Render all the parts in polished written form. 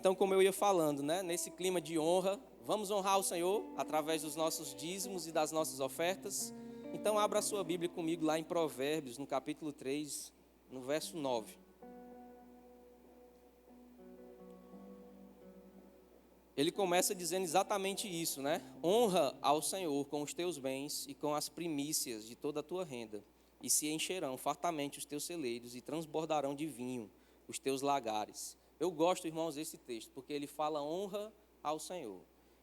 Então, como eu ia falando, né, nesse clima de honra, vamos honrar o Senhor através dos nossos dízimos e das nossas ofertas. Então, abra a sua Bíblia comigo lá em Provérbios, no capítulo 3, no verso 9. Ele começa dizendo exatamente isso, né? Honra ao Senhor com os teus bens e com as primícias de toda a tua renda, e se encherão fartamente os teus celeiros e transbordarão de vinho os teus lagares. Eu gosto, irmãos, desse texto, porque ele fala honra ao Senhor.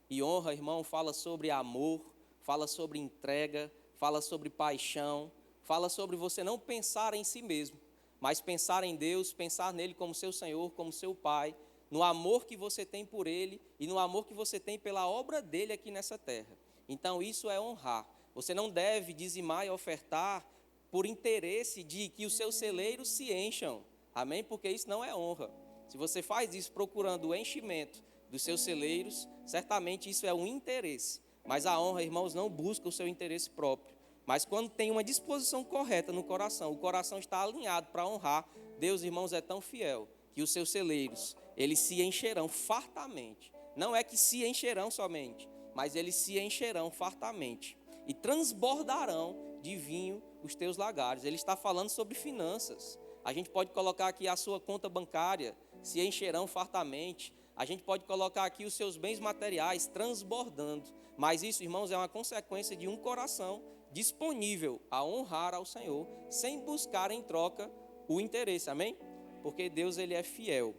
E honra, irmão, fala sobre amor, fala sobre entrega, fala sobre paixão, fala sobre você não pensar em si mesmo, mas pensar em Deus, pensar nele como seu Senhor, como seu Pai, no amor que você tem por Ele e no amor que você tem pela obra dEle aqui nessa terra. Então isso é honrar. Você não deve dizimar e ofertar por interesse de que os seus celeiros se encham. Amém? Porque isso não é honra. Se você faz isso procurando o enchimento dos seus celeiros, certamente isso é um interesse. Mas a honra, irmãos, não busca o seu interesse próprio. Mas quando tem uma disposição correta no coração, o coração está alinhado para honrar, Deus, irmãos, é tão fiel que os seus celeiros, eles se encherão fartamente. Não é que se encherão somente, mas eles se encherão fartamente. E transbordarão de vinho os teus lagares. Ele está falando sobre finanças. A gente pode colocar aqui a sua conta bancária, se encherão fartamente. A gente pode colocar aqui os seus bens materiais transbordando. Mas isso, irmãos, é uma consequência de um coração disponível a honrar ao Senhor, sem buscar em troca o interesse, amém? Porque Deus, ele é fiel.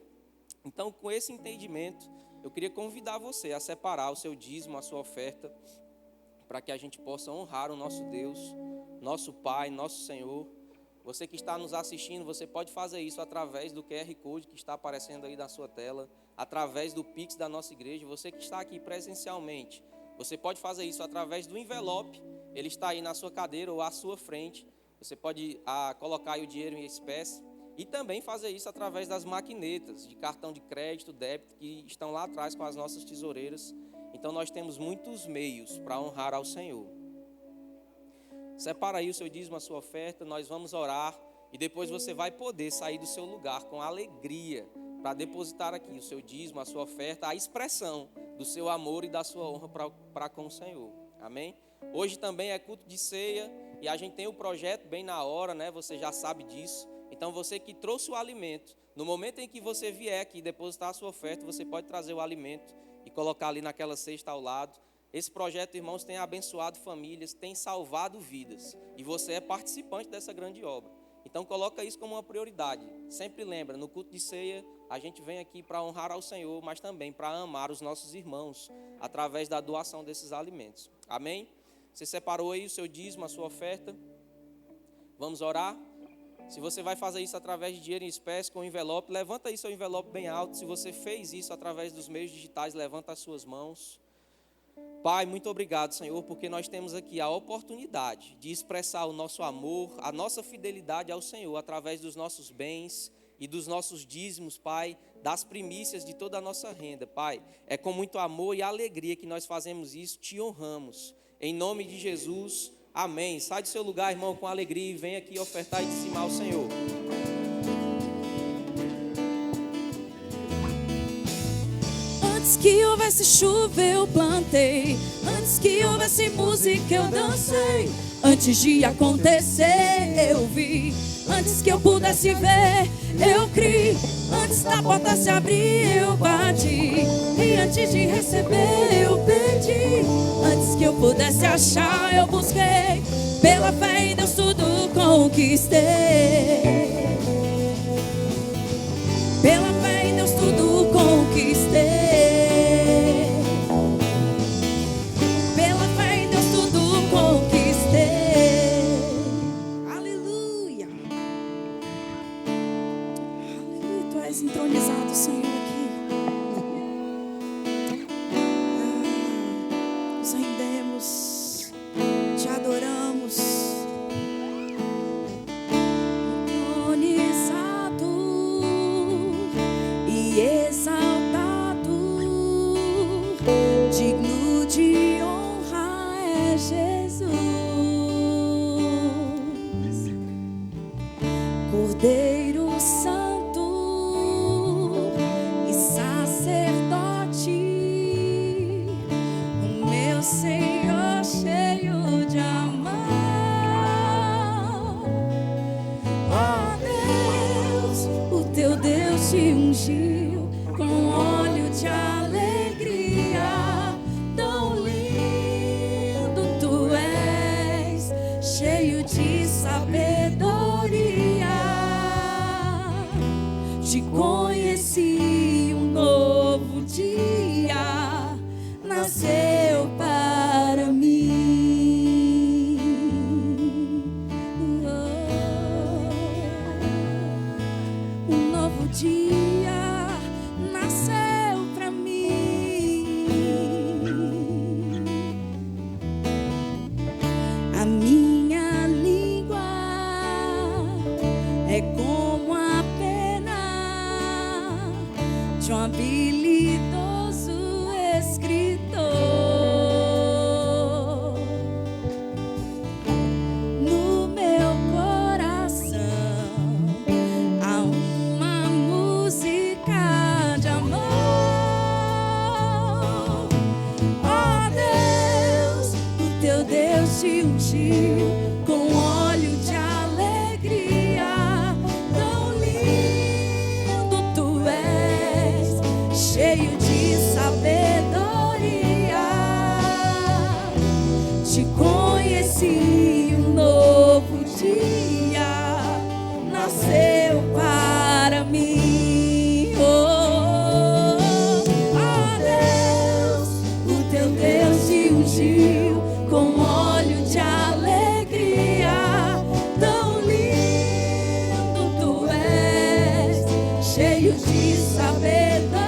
Então, com esse entendimento, eu queria convidar você a separar o seu dízimo, a sua oferta, para que a gente possa honrar o nosso Deus, nosso Pai, nosso Senhor. Você que está nos assistindo, você pode fazer isso através do QR Code que está aparecendo aí na sua tela, através do Pix da nossa igreja. Você que está aqui presencialmente, você pode fazer isso através do envelope, ele está aí na sua cadeira ou à sua frente. Você pode colocar aí o dinheiro em espécie e também fazer isso através das maquinetas de cartão de crédito, débito, que estão lá atrás com as nossas tesoureiras. Então nós temos muitos meios para honrar ao Senhor. Separa aí o seu dízimo, a sua oferta, nós vamos orar e depois você vai poder sair do seu lugar com alegria para depositar aqui o seu dízimo, a sua oferta, a expressão do seu amor e da sua honra para com o Senhor. Amém? Hoje também é culto de ceia e a gente tem o projeto bem na hora, né? Você já sabe disso. Então você que trouxe o alimento, no momento em que você vier aqui depositar a sua oferta, você pode trazer o alimento e colocar ali naquela cesta ao lado. Esse projeto, irmãos, tem abençoado famílias, tem salvado vidas. E você é participante dessa grande obra. Então, coloca isso como uma prioridade. Sempre lembra, no culto de ceia, a gente vem aqui para honrar ao Senhor, mas também para amar os nossos irmãos, através da doação desses alimentos. Amém? Você separou aí o seu dízimo, a sua oferta? Vamos orar? Se você vai fazer isso através de dinheiro em espécie, com envelope, levanta aí seu envelope bem alto. Se você fez isso através dos meios digitais, levanta as suas mãos. Pai, muito obrigado, Senhor, porque nós temos aqui a oportunidade de expressar o nosso amor, a nossa fidelidade ao Senhor, através dos nossos bens e dos nossos dízimos, Pai, das primícias de toda a nossa renda, Pai. É com muito amor e alegria que nós fazemos isso, te honramos. Em nome de Jesus, amém. Sai do seu lugar, irmão, com alegria e vem aqui ofertar e dizimar ao Senhor. Antes que houvesse chuva eu plantei, antes que houvesse música eu dancei, antes de acontecer eu vi, antes que eu pudesse ver eu criei, antes da porta se abrir eu bati, e antes de receber eu pedi, antes que eu pudesse achar eu busquei, pela fé em Deus tudo conquistei, pela fé em Deus tudo conquistei. Entronizado, Senhor, aqui. Nos rendemos, te adoramos. No meu coração há uma música de amor. Ó Deus, o teu Deus te ungiu com óleo de alegria. Tão lindo tu és, cheio de sabedoria. Te conheci, um novo dia nasceu para mim. Oh, ó Deus, o teu Deus te ungiu com óleo de alegria. Tão lindo tu és, cheio de sabedoria.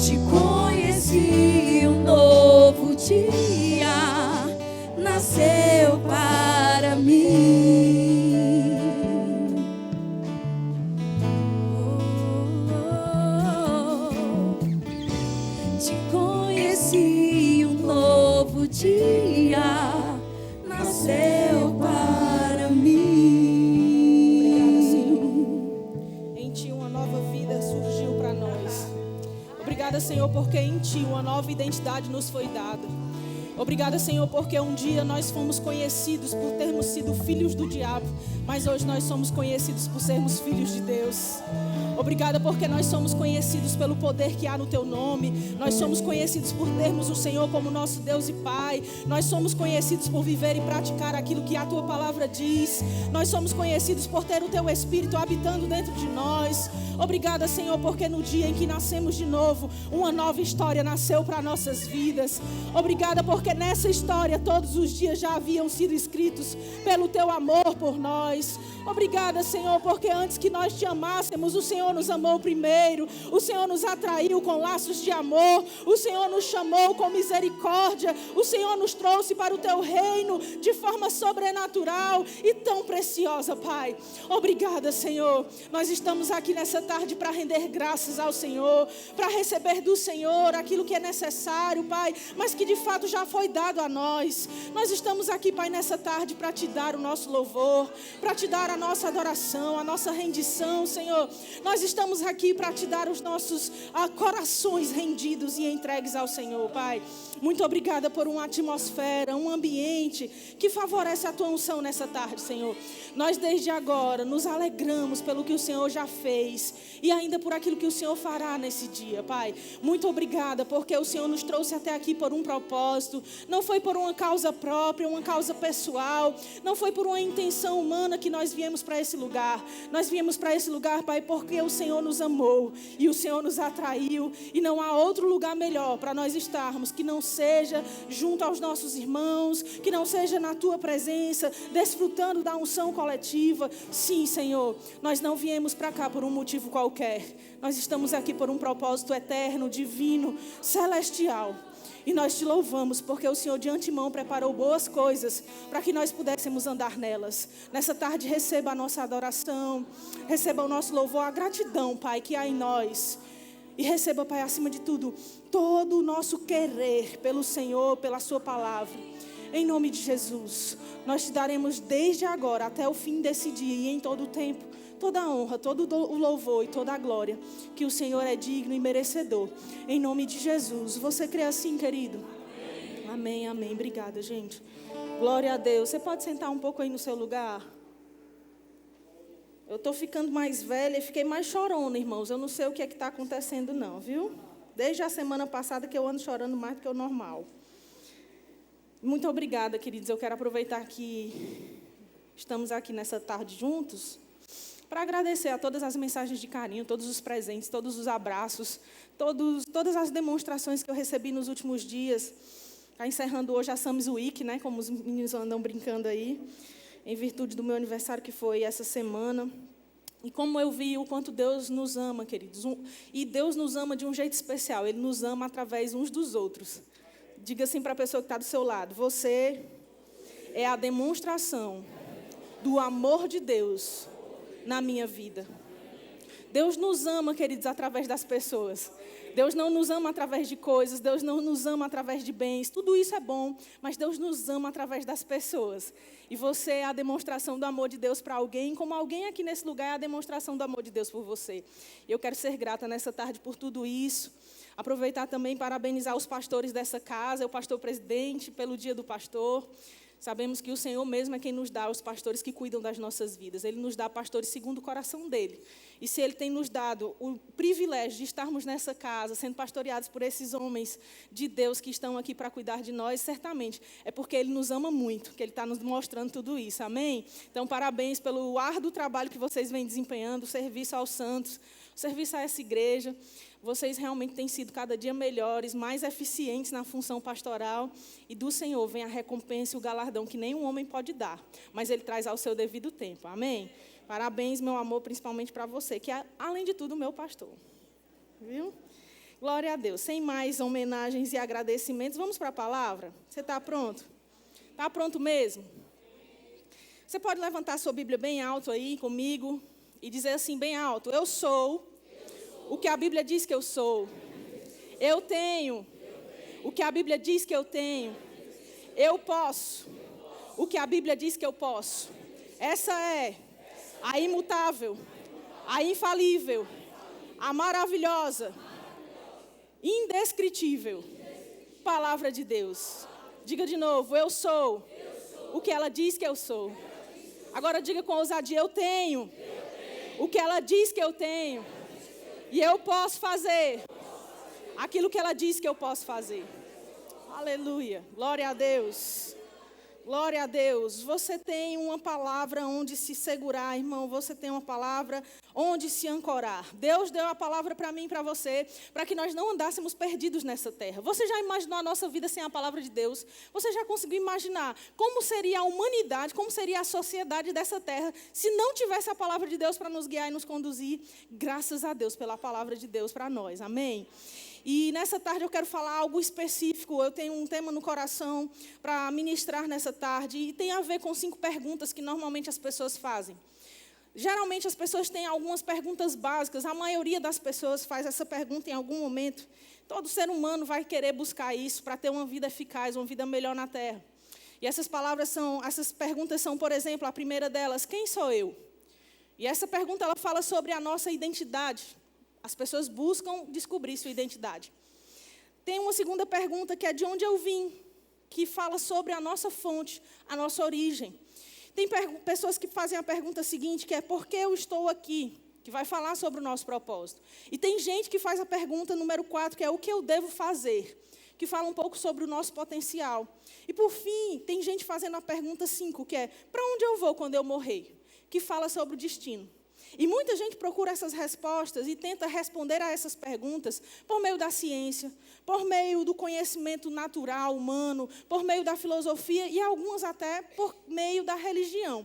Te conheci, um novo dia nasceu para mim. Te conheci, um novo dia nasceu para mim. Obrigada, Senhor. Em Ti uma nova vida surgiu para nós. Obrigada, Senhor, porque em Ti uma nova identidade nos foi dada. Obrigada, Senhor, porque um dia nós fomos conhecidos por termos sido filhos do diabo, mas hoje nós somos conhecidos por sermos filhos de Deus. Obrigada porque nós somos conhecidos pelo poder que há no Teu nome. Nós somos conhecidos por termos o Senhor como nosso Deus e Pai. Nós somos conhecidos por viver e praticar aquilo que a Tua palavra diz. Nós somos conhecidos por ter o Teu Espírito habitando dentro de nós. Obrigada, Senhor, porque no dia em que nascemos de novo, uma nova história nasceu para nossas vidas. Obrigada porque nessa história todos os dias já haviam sido escritos pelo Teu amor por nós. Obrigada, Senhor, porque antes que nós Te amássemos, o Senhor nos amou primeiro. O Senhor nos atraiu com laços de amor. O Senhor nos chamou com misericórdia. O Senhor nos trouxe para o Teu reino de forma sobrenatural e tão preciosa, Pai. Obrigada, Senhor. Nós estamos aqui nessa tarde para render graças ao Senhor, para receber do Senhor aquilo que é necessário, Pai, mas que de fato já foi dado a nós. Nós estamos aqui, Pai, nessa tarde para Te dar o nosso louvor, para Te dar a nossa adoração, a nossa rendição, Senhor. Nós estamos aqui para Te dar os nossos corações rendidos e entregues ao Senhor, Pai. Muito obrigada por uma atmosfera, um ambiente que favorece a Tua unção nessa tarde, Senhor. Nós desde agora nos alegramos pelo que o Senhor já fez e ainda por aquilo que o Senhor fará nesse dia, Pai. Muito obrigada porque o Senhor nos trouxe até aqui por um propósito. Não foi por uma causa própria, uma causa pessoal. Não foi por uma intenção humana que nós viemos para esse lugar. Nós viemos para esse lugar, Pai, porque o Senhor nos amou e o Senhor nos atraiu. E não há outro lugar melhor para nós estarmos que não seja junto aos nossos irmãos, que não seja na Tua presença, desfrutando da unção coletiva. Sim, Senhor, nós não viemos para cá por um motivo qualquer. Nós estamos aqui por um propósito eterno, divino, celestial. E nós Te louvamos porque o Senhor de antemão preparou boas coisas para que nós pudéssemos andar nelas. Nessa tarde receba a nossa adoração, receba o nosso louvor, a gratidão, Pai, que há em nós. E receba, Pai, acima de tudo, todo o nosso querer pelo Senhor, pela Sua palavra. Em nome de Jesus, nós Te daremos desde agora até o fim desse dia e em todo o tempo toda a honra, todo o louvor e toda a glória, que o Senhor é digno e merecedor. Em nome de Jesus. Você crê assim, querido? Amém, amém. Obrigada, gente. Glória a Deus. Você pode sentar um pouco aí no seu lugar? Eu estou ficando mais velha e fiquei mais chorona, irmãos. Eu não sei o que é que está acontecendo não, viu? Desde a semana passada que eu ando chorando mais do que o normal. Muito obrigada, queridos. Eu quero aproveitar que estamos aqui nessa tarde juntos para agradecer a todas as mensagens de carinho, todos os presentes, todos os abraços, todas as demonstrações que eu recebi nos últimos dias. Está encerrando hoje a Sams Week, né, como os meninos andam brincando aí, em virtude do meu aniversário que foi essa semana. E como eu vi o quanto Deus nos ama, queridos. E Deus nos ama de um jeito especial. Ele nos ama através uns dos outros. Diga assim para a pessoa que está do seu lado: você é a demonstração do amor de Deus na minha vida. Deus nos ama, queridos, através das pessoas. Deus não nos ama através de coisas, Deus não nos ama através de bens. Tudo isso é bom, mas Deus nos ama através das pessoas. E você é a demonstração do amor de Deus para alguém, como alguém aqui nesse lugar é a demonstração do amor de Deus por você. E eu quero ser grata nessa tarde por tudo isso. Aproveitar também para parabenizar os pastores dessa casa, o pastor presidente, pelo dia do pastor. Sabemos que o Senhor mesmo é quem nos dá os pastores que cuidam das nossas vidas. Ele nos dá pastores segundo o coração dele. E se Ele tem nos dado o privilégio de estarmos nessa casa, sendo pastoreados por esses homens de Deus que estão aqui para cuidar de nós, certamente é porque Ele nos ama muito, que Ele está nos mostrando tudo isso. Amém? Então, parabéns pelo árduo trabalho que vocês vêm desempenhando, o serviço aos santos, o serviço a essa igreja. Vocês realmente têm sido cada dia melhores, mais eficientes na função pastoral. E do Senhor vem a recompensa e o galardão que nenhum homem pode dar. Mas Ele traz ao seu devido tempo. Amém? Parabéns, meu amor, principalmente para você, que é, além de tudo, meu pastor. Viu? Glória a Deus. Sem mais homenagens e agradecimentos, vamos para a palavra? Você está pronto? Está pronto mesmo? Você pode levantar sua Bíblia bem alto aí comigo e dizer assim bem alto: eu sou o que a Bíblia diz que eu sou. Eu tenho o que a Bíblia diz que eu tenho. Eu posso o que a Bíblia diz que eu posso. Essa é a imutável, a infalível, a maravilhosa, indescritível palavra de Deus. Diga de novo: eu sou o que ela diz que eu sou. Agora diga com ousadia: eu tenho o que ela diz que eu tenho. E eu posso fazer aquilo que ela diz que eu posso fazer. Aleluia. Glória a Deus. Glória a Deus. Você tem uma palavra onde se segurar, irmão. Você tem uma palavra onde se ancorar. Deus deu a palavra para mim e para você, para que nós não andássemos perdidos nessa terra. Você já imaginou a nossa vida sem a palavra de Deus? Você já conseguiu imaginar como seria a humanidade, como seria a sociedade dessa terra, se não tivesse a palavra de Deus para nos guiar e nos conduzir? Graças a Deus pela palavra de Deus para nós. Amém? E nessa tarde eu quero falar algo específico. Eu tenho um tema no coração para ministrar nessa tarde. E tem a ver com 5 perguntas que normalmente as pessoas fazem. Geralmente as pessoas têm algumas perguntas básicas. A maioria das pessoas faz essa pergunta em algum momento. Todo ser humano vai querer buscar isso para ter uma vida eficaz, uma vida melhor na terra. E essas perguntas são, por exemplo, a primeira delas: quem sou eu? E essa pergunta ela fala sobre a nossa identidade. As pessoas buscam descobrir sua identidade. Tem uma segunda pergunta que é: de onde eu vim? Que fala sobre a nossa fonte, a nossa origem. Tem pessoas que fazem a pergunta seguinte, que é: por que eu estou aqui? Que vai falar sobre o nosso propósito. E tem gente que faz a pergunta número 4, que é: o que eu devo fazer? Que fala um pouco sobre o nosso potencial. E por fim, tem gente fazendo a pergunta 5, que é: para onde eu vou quando eu morrer? Que fala sobre o destino. E muita gente procura essas respostas e tenta responder a essas perguntas por meio da ciência, por meio do conhecimento natural, humano, por meio da filosofia e algumas até por meio da religião.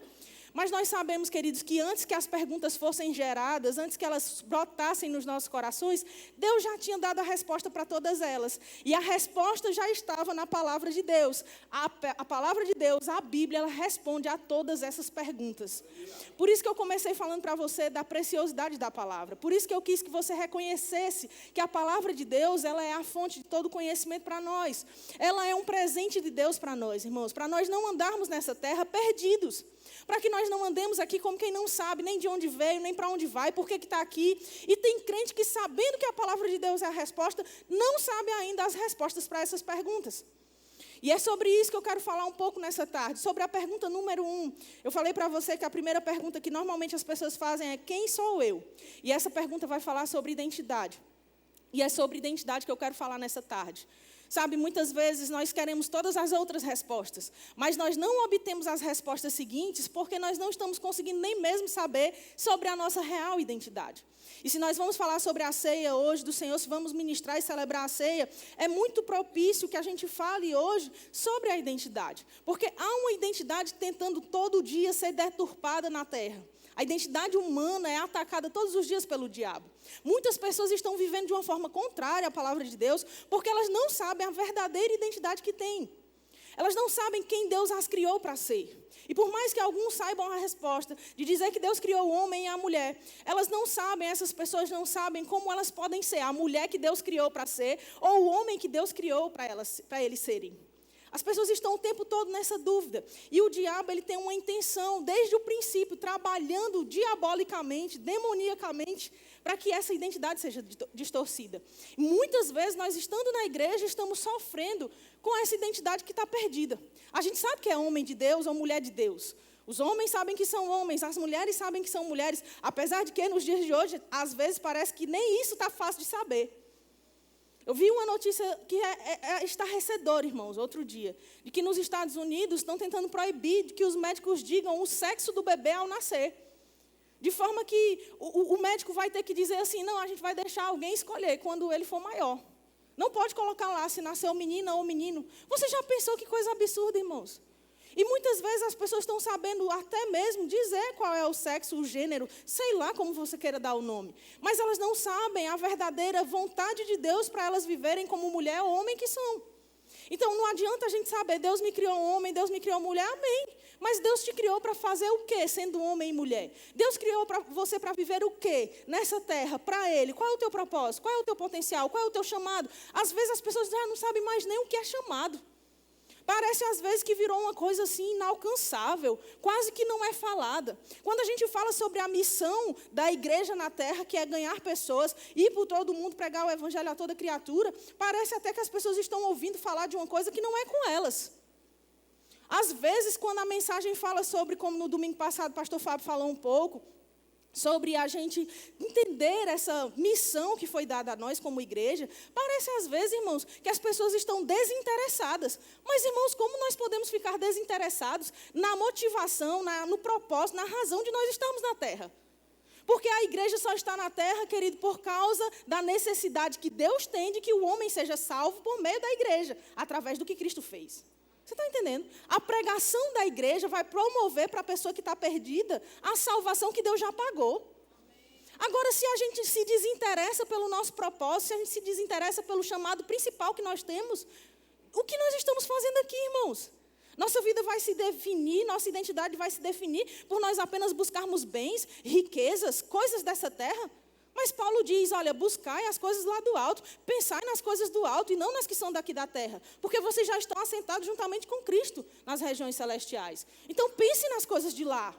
Mas nós sabemos, queridos, que antes que as perguntas fossem geradas, antes que elas brotassem nos nossos corações, Deus já tinha dado a resposta para todas elas. E a resposta já estava na palavra de Deus. A palavra de Deus, a Bíblia, ela responde a todas essas perguntas. Por isso que eu comecei falando para você da preciosidade da palavra. Por isso que eu quis que você reconhecesse que a palavra de Deus, ela é a fonte de todo conhecimento para nós. Ela é um presente de Deus para nós, irmãos. Para nós não andarmos nessa terra perdidos. Para que nós não andemos aqui como quem não sabe nem de onde veio, nem para onde vai, por que está aqui. E tem crente que, sabendo que a palavra de Deus é a resposta, não sabe ainda as respostas para essas perguntas. E é sobre isso que eu quero falar um pouco nessa tarde, sobre a pergunta número 1. Eu falei para você que a primeira pergunta que normalmente as pessoas fazem é: quem sou eu? E essa pergunta vai falar sobre identidade. E é sobre identidade que eu quero falar nessa tarde. Sabe, muitas vezes nós queremos todas as outras respostas, mas nós não obtemos as respostas seguintes porque nós não estamos conseguindo nem mesmo saber sobre a nossa real identidade. E se nós vamos falar sobre a ceia hoje do Senhor, se vamos ministrar e celebrar a ceia, é muito propício que a gente fale hoje sobre a identidade. Porque há uma identidade tentando todo dia ser deturpada na terra. A identidade humana é atacada todos os dias pelo diabo. Muitas pessoas estão vivendo de uma forma contrária à palavra de Deus, porque elas não sabem a verdadeira identidade que têm. Elas não sabem quem Deus as criou para ser. E por mais que alguns saibam a resposta de dizer que Deus criou o homem e a mulher, elas não sabem, essas pessoas não sabem como elas podem ser a mulher que Deus criou para ser ou o homem que Deus criou para eles serem. As pessoas estão o tempo todo nessa dúvida. E o diabo, ele tem uma intenção, desde o princípio, trabalhando diabolicamente, demoniacamente, para que essa identidade seja distorcida. Muitas vezes, nós estando na igreja, estamos sofrendo com essa identidade que está perdida. A gente sabe que é homem de Deus ou mulher de Deus. Os homens sabem que são homens, as mulheres sabem que são mulheres, apesar de que nos dias de hoje, às vezes parece que nem isso está fácil de saber. Eu vi uma notícia que é estarrecedora, irmãos, outro dia, de que nos Estados Unidos estão tentando proibir que os médicos digam o sexo do bebê ao nascer. De forma que o médico vai ter que dizer assim, não, a gente vai deixar alguém escolher quando ele for maior. Não pode colocar lá se nasceu menina ou menino. Você já pensou que coisa absurda, irmãos? E muitas vezes as pessoas estão sabendo até mesmo dizer qual é o sexo, o gênero, sei lá como você queira dar o nome. Mas elas não sabem a verdadeira vontade de Deus para elas viverem como mulher ou homem que são. Então não adianta a gente saber, Deus me criou um homem, Deus me criou mulher, amém. Mas Deus te criou para fazer o quê, sendo homem e mulher? Deus criou você para viver o quê nessa terra, para Ele? Qual é o teu propósito? Qual é o teu potencial? Qual é o teu chamado? Às vezes as pessoas já não sabem mais nem o que é chamado. Parece às vezes que virou uma coisa assim inalcançável, quase que não é falada. Quando a gente fala sobre a missão da igreja na terra, que é ganhar pessoas, ir por todo mundo, pregar o evangelho a toda criatura, parece até que as pessoas estão ouvindo falar de uma coisa que não é com elas. Às vezes, quando a mensagem fala sobre, como no domingo passado o pastor Fábio falou um pouco, sobre a gente entender essa missão que foi dada a nós como igreja, parece às vezes, irmãos, que as pessoas estão desinteressadas. Mas, irmãos, como nós podemos ficar desinteressados na motivação, no propósito, na razão de nós estarmos na terra? Porque a igreja só está na terra, querido, por causa da necessidade que Deus tem de que o homem seja salvo por meio da igreja, através do que Cristo fez. Você está entendendo? A pregação da igreja vai promover para a pessoa que está perdida a salvação que Deus já pagou. Agora, se a gente se desinteressa pelo nosso propósito, se a gente se desinteressa pelo chamado principal que nós temos, o que nós estamos fazendo aqui, irmãos? Nossa vida vai se definir, nossa identidade vai se definir por nós apenas buscarmos bens, riquezas, coisas dessa terra? Mas Paulo diz, olha, buscai as coisas lá do alto, pensai nas coisas do alto e não nas que são daqui da terra. Porque vocês já estão assentados juntamente com Cristo nas regiões celestiais. Então pense nas coisas de lá.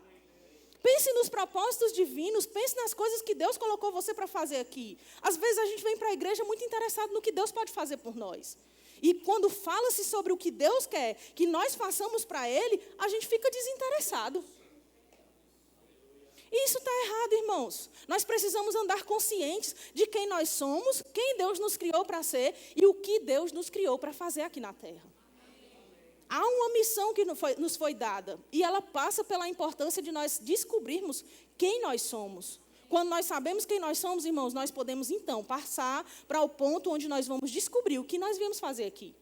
Pense nos propósitos divinos, pense nas coisas que Deus colocou você para fazer aqui. Às vezes a gente vem para a igreja muito interessado no que Deus pode fazer por nós. E quando fala-se sobre o que Deus quer que nós façamos para Ele, a gente fica desinteressado. E isso está errado, irmãos. Nós precisamos andar conscientes de quem nós somos, quem Deus nos criou para ser e o que Deus nos criou para fazer aqui na terra. Há uma missão que nos foi dada e ela passa pela importância de nós descobrirmos quem nós somos. Quando nós sabemos quem nós somos, irmãos, nós podemos então passar para o ponto onde nós vamos descobrir o que nós viemos fazer aqui.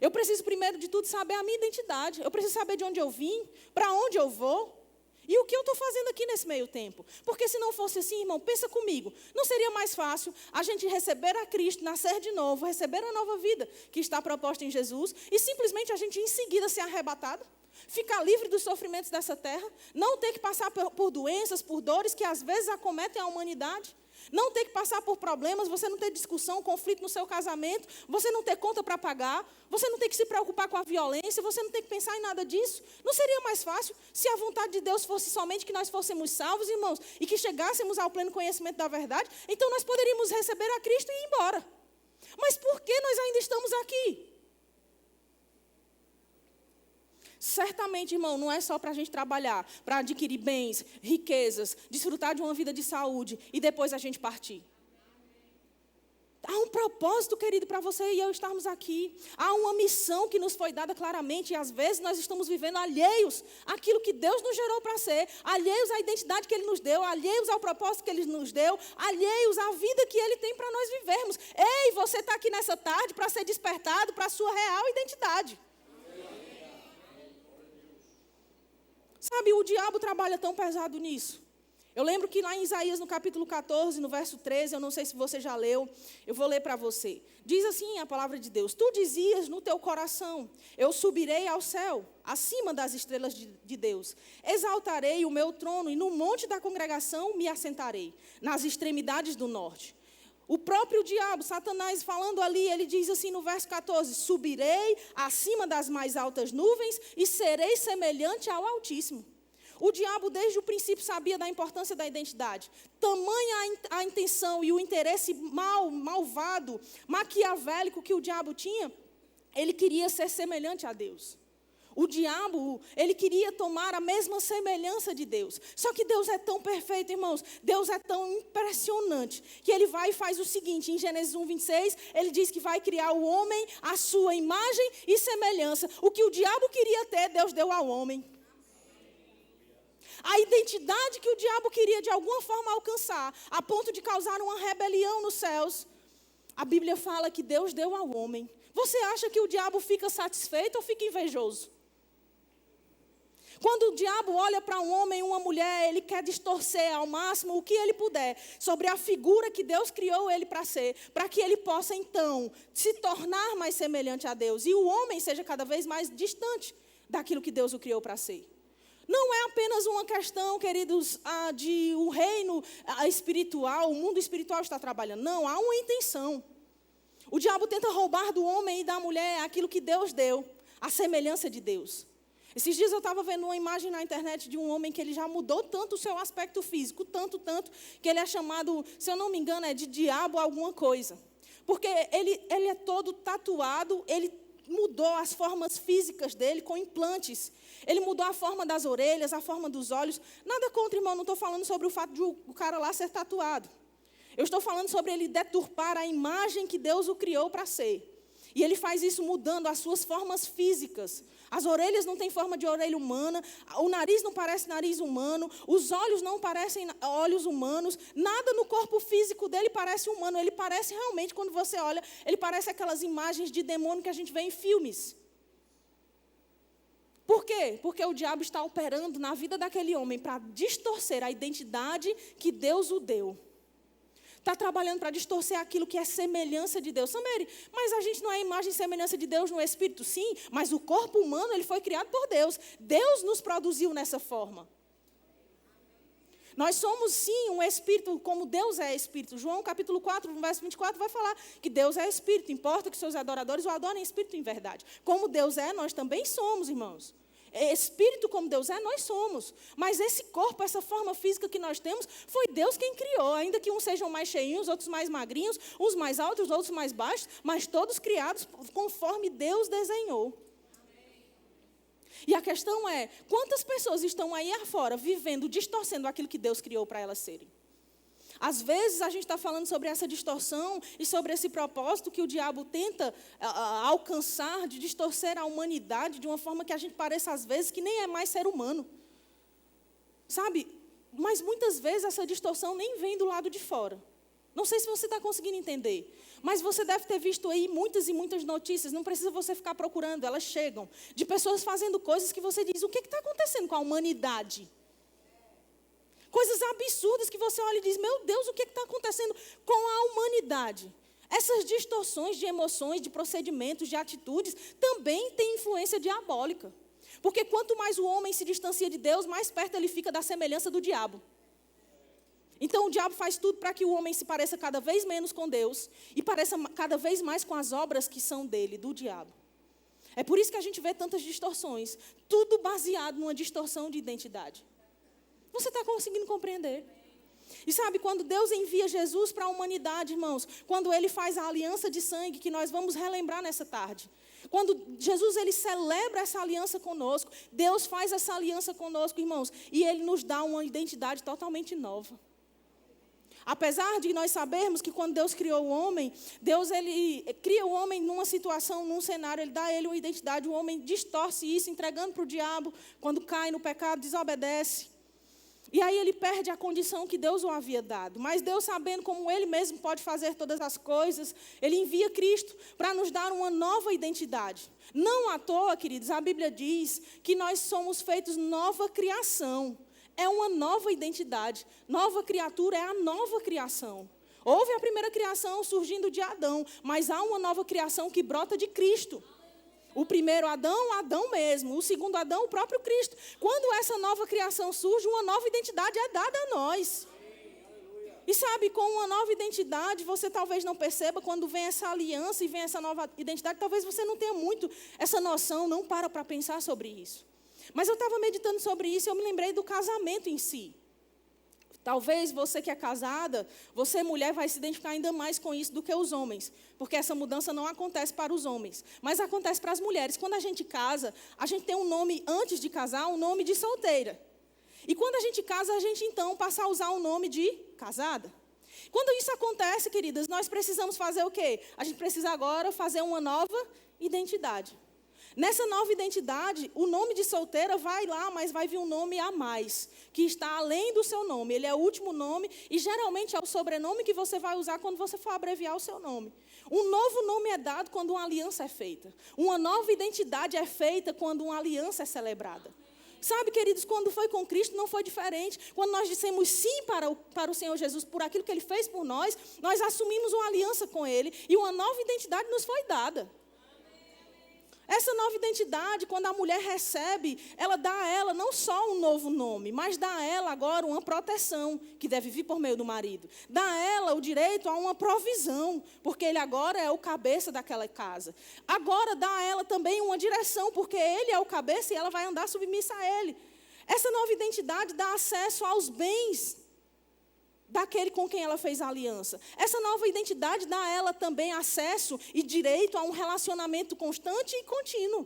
Eu preciso primeiro de tudo saber a minha identidade. Eu preciso saber de onde eu vim, para onde eu vou. E o que eu estou fazendo aqui nesse meio tempo? Porque se não fosse assim, irmão, pensa comigo. Não seria mais fácil a gente receber a Cristo, nascer de novo, receber a nova vida que está proposta em Jesus e simplesmente a gente em seguida ser arrebatado? Ficar livre dos sofrimentos dessa terra? Não ter que passar por doenças, por dores que às vezes acometem a humanidade? Não ter que passar por problemas, você não ter discussão, conflito no seu casamento, você não ter conta para pagar, você não ter que se preocupar com a violência, você não ter que pensar em nada disso. Não seria mais fácil se a vontade de Deus fosse somente que nós fôssemos salvos, irmãos, e que chegássemos ao pleno conhecimento da verdade? Então nós poderíamos receber a Cristo e ir embora. Mas por que nós ainda estamos aqui? Certamente, irmão, não é só para a gente trabalhar, para adquirir bens, riquezas, desfrutar de uma vida de saúde e depois a gente partir. Há um propósito, querido, para você e eu estarmos aqui. Há uma missão que nos foi dada claramente e às vezes nós estamos vivendo alheios àquilo que Deus nos gerou para ser, alheios à identidade que Ele nos deu, alheios ao propósito que Ele nos deu, alheios à vida que Ele tem para nós vivermos. Ei, você está aqui nessa tarde para ser despertado para a sua real identidade. Sabe, o diabo trabalha tão pesado nisso. Eu lembro que lá em Isaías, no capítulo 14, no verso 13, eu não sei se você já leu, eu vou ler para você. Diz assim a palavra de Deus: tu dizias no teu coração, eu subirei ao céu, acima das estrelas de Deus. Exaltarei o meu trono e no monte da congregação me assentarei, nas extremidades do norte. O próprio diabo, Satanás, falando ali, ele diz assim no verso 14: subirei acima das mais altas nuvens e serei semelhante ao Altíssimo. O diabo, desde o princípio, sabia da importância da identidade. Tamanha a intenção e o interesse malvado, maquiavélico que o diabo tinha, ele queria ser semelhante a Deus. O diabo, ele queria tomar a mesma semelhança de Deus. Só que Deus é tão perfeito, irmãos. Deus é tão impressionante, que ele vai e faz o seguinte, em Gênesis 1:26, ele diz que vai criar o homem à sua imagem e semelhança. O que o diabo queria ter, Deus deu ao homem. A identidade que o diabo queria de alguma forma alcançar, a ponto de causar uma rebelião nos céus, a Bíblia fala que Deus deu ao homem. Você acha que o diabo fica satisfeito ou fica invejoso? Quando o diabo olha para um homem e uma mulher, ele quer distorcer ao máximo o que ele puder sobre a figura que Deus criou ele para ser, para que ele possa então se tornar mais semelhante a Deus e o homem seja cada vez mais distante daquilo que Deus o criou para ser. Não é apenas uma questão, queridos, de o reino espiritual, o mundo espiritual está trabalhando. Não, há uma intenção. O diabo tenta roubar do homem e da mulher aquilo que Deus deu, a semelhança de Deus. Esses dias eu estava vendo uma imagem na internet de um homem que ele já mudou tanto o seu aspecto físico, tanto, que ele é chamado, se eu não me engano, é de diabo alguma coisa. Porque ele é todo tatuado, ele mudou as formas físicas dele com implantes. Ele mudou a forma das orelhas, a forma dos olhos. Nada contra, irmão, não estou falando sobre o fato de o cara lá ser tatuado. Eu estou falando sobre ele deturpar a imagem que Deus o criou para ser. E ele faz isso mudando as suas formas físicas. As orelhas não têm forma de orelha humana, o nariz não parece nariz humano, os olhos não parecem olhos humanos, nada no corpo físico dele parece humano. Ele parece realmente, quando você olha, ele parece aquelas imagens de demônio que a gente vê em filmes. Por quê? Porque o diabo está operando na vida daquele homem para distorcer a identidade que Deus o deu. Está trabalhando para distorcer aquilo que é semelhança de Deus. Sameri, mas a gente não é imagem e semelhança de Deus no Espírito? Sim, mas o corpo humano ele foi criado por Deus. Deus nos produziu nessa forma. Nós somos, sim, um Espírito, como Deus é Espírito. João capítulo 4, no verso 24, vai falar que Deus é Espírito. Importa que seus adoradores o adorem em Espírito e em verdade. Como Deus é, nós também somos, irmãos. Espírito como Deus é, nós somos. Mas esse corpo, essa forma física que nós temos, foi Deus quem criou. Ainda que uns sejam mais cheinhos, outros mais magrinhos, uns mais altos, outros mais baixos, mas todos criados conforme Deus desenhou. E a questão é, quantas pessoas estão aí afora vivendo, distorcendo aquilo que Deus criou para elas serem? Às vezes a gente está falando sobre essa distorção e sobre esse propósito que o diabo tenta alcançar de distorcer a humanidade de uma forma que a gente pareça às vezes que nem é mais ser humano. Sabe? Mas muitas vezes essa distorção nem vem do lado de fora. Não sei se você está conseguindo entender, mas você deve ter visto aí muitas e muitas notícias, não precisa você ficar procurando, elas chegam, de pessoas fazendo coisas que você diz, o que está acontecendo com a humanidade? Coisas absurdas que você olha e diz, meu Deus, o que está acontecendo com a humanidade? Essas distorções de emoções, de procedimentos, de atitudes, também têm influência diabólica. Porque quanto mais o homem se distancia de Deus, mais perto ele fica da semelhança do diabo. Então o diabo faz tudo para que o homem se pareça cada vez menos com Deus e pareça cada vez mais com as obras que são dele, do diabo. É por isso que a gente vê tantas distorções, tudo baseado numa distorção de identidade. Você está conseguindo compreender? E sabe, quando Deus envia Jesus para a humanidade, irmãos, quando Ele faz a aliança de sangue, que nós vamos relembrar nessa tarde. Quando Jesus, Ele celebra essa aliança conosco, Deus faz essa aliança conosco, irmãos, e Ele nos dá uma identidade totalmente nova. Apesar de nós sabermos que quando Deus criou o homem, Deus ele cria o homem numa situação, num cenário, Ele dá a ele uma identidade, o homem distorce isso, entregando para o diabo, quando cai no pecado, desobedece. E aí ele perde a condição que Deus o havia dado. Mas Deus, sabendo como Ele mesmo pode fazer todas as coisas, Ele envia Cristo para nos dar uma nova identidade. Não à toa, queridos, a Bíblia diz que nós somos feitos nova criação. É uma nova identidade. Nova criatura é a nova criação. Houve a primeira criação surgindo de Adão, mas há uma nova criação que brota de Cristo. O primeiro Adão, Adão mesmo. O segundo Adão, o próprio Cristo. Quando essa nova criação surge, uma nova identidade é dada a nós. E sabe, com uma nova identidade, você talvez não perceba, quando vem essa aliança e vem essa nova identidade, talvez você não tenha muito essa noção, não para pensar sobre isso. Mas eu estava meditando sobre isso e eu me lembrei do casamento em si. Talvez você que é casada, você mulher vai se identificar ainda mais com isso do que os homens. Porque essa mudança não acontece para os homens, mas acontece para as mulheres. Quando a gente casa, a gente tem um nome, antes de casar, um nome de solteira. E quando a gente casa, a gente então passa a usar o nome de casada. Quando isso acontece, queridas, nós precisamos fazer o quê? A gente precisa agora fazer uma nova identidade. Nessa nova identidade, o nome de solteira vai lá, mas vai vir um nome a mais, que está além do seu nome. Ele é o último nome e geralmente é o sobrenome que você vai usar quando você for abreviar o seu nome. Um novo nome é dado quando uma aliança é feita. Uma nova identidade é feita quando uma aliança é celebrada. Sabe, queridos, quando foi com Cristo não foi diferente. Quando nós dissemos sim para o Senhor Jesus por aquilo que Ele fez por nós, nós assumimos uma aliança com Ele e uma nova identidade nos foi dada. Essa nova identidade, quando a mulher recebe, ela dá a ela não só um novo nome, mas dá a ela agora uma proteção, que deve vir por meio do marido. Dá a ela o direito a uma provisão, porque ele agora é o cabeça daquela casa. Agora dá a ela também uma direção, porque ele é o cabeça e ela vai andar submissa a ele. Essa nova identidade dá acesso aos bens daquele com quem ela fez a aliança. Essa nova identidade dá a ela também acesso e direito a um relacionamento constante e contínuo.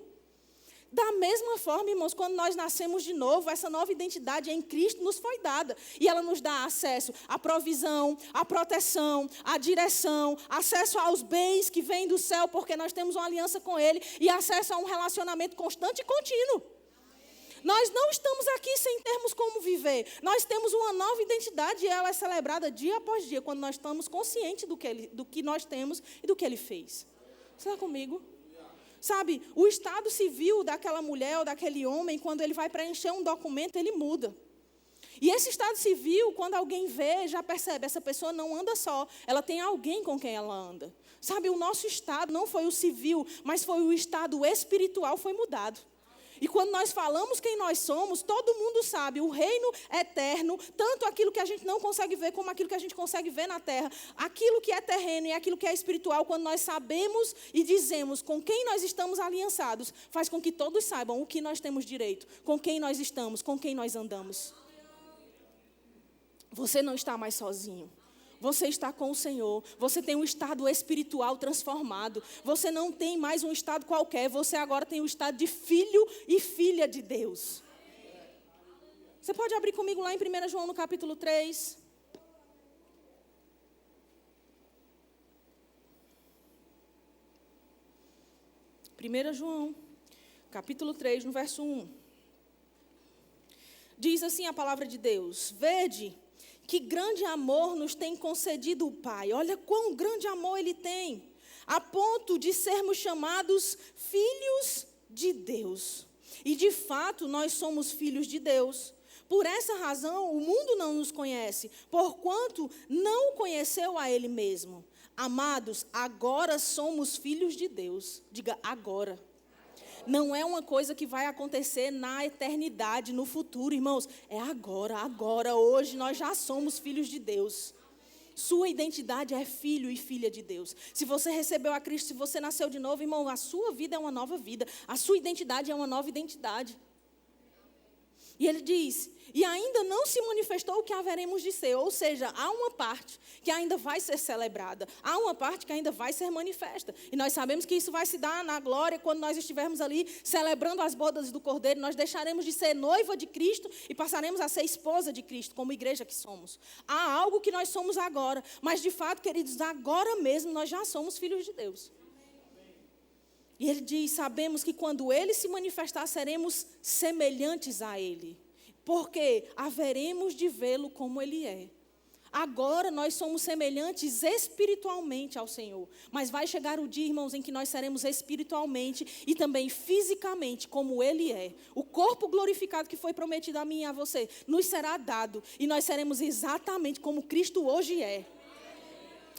Da mesma forma, irmãos, quando nós nascemos de novo, essa nova identidade em Cristo nos foi dada. E ela nos dá acesso à provisão, à proteção, à direção, acesso aos bens que vêm do céu, porque nós temos uma aliança com Ele, e acesso a um relacionamento constante e contínuo. Nós não estamos aqui sem termos como viver. Nós temos uma nova identidade e ela é celebrada dia após dia, quando nós estamos conscientes do que nós temos e do que Ele fez. Você está comigo? Sabe, o estado civil daquela mulher ou daquele homem, quando ele vai preencher um documento, ele muda. E esse estado civil, quando alguém vê, já percebe, essa pessoa não anda só, ela tem alguém com quem ela anda. Sabe, o nosso estado não foi o civil, mas foi o estado espiritual, foi mudado. E quando nós falamos quem nós somos, todo mundo sabe, o reino eterno, tanto aquilo que a gente não consegue ver, como aquilo que a gente consegue ver na terra, aquilo que é terreno e aquilo que é espiritual, quando nós sabemos e dizemos com quem nós estamos aliançados, faz com que todos saibam o que nós temos direito, com quem nós estamos, com quem nós andamos. Você não está mais sozinho. Você está com o Senhor, você tem um estado espiritual transformado, você não tem mais um estado qualquer, você agora tem um estado de filho e filha de Deus. Você pode abrir comigo lá em 1 João no capítulo 3. João, capítulo 3, no verso 1. Diz assim a palavra de Deus: vede que grande amor nos tem concedido o Pai. Olha quão grande amor Ele tem, a ponto de sermos chamados filhos de Deus. E de fato nós somos filhos de Deus. Por essa razão o mundo não nos conhece, porquanto não o conheceu a Ele mesmo. Amados, agora somos filhos de Deus. Diga agora. Não é uma coisa que vai acontecer na eternidade, no futuro, irmãos. É agora, hoje nós já somos filhos de Deus. Sua identidade é filho e filha de Deus. Se você recebeu a Cristo, se você nasceu de novo, irmão, a sua vida é uma nova vida. A sua identidade é uma nova identidade. E ele diz, e ainda não se manifestou o que haveremos de ser. Ou seja, há uma parte que ainda vai ser celebrada. Há uma parte que ainda vai ser manifesta. E nós sabemos que isso vai se dar na glória quando nós estivermos ali celebrando as bodas do Cordeiro. Nós deixaremos de ser noiva de Cristo e passaremos a ser esposa de Cristo, como igreja que somos. Há algo que nós somos agora. Mas de fato, queridos, agora mesmo nós já somos filhos de Deus. E ele diz, sabemos que quando Ele se manifestar, seremos semelhantes a Ele. Porque haveremos de vê-lo como Ele é. Agora nós somos semelhantes espiritualmente ao Senhor. Mas vai chegar o dia, irmãos, em que nós seremos espiritualmente e também fisicamente como Ele é. O corpo glorificado que foi prometido a mim e a você nos será dado. E nós seremos exatamente como Cristo hoje é.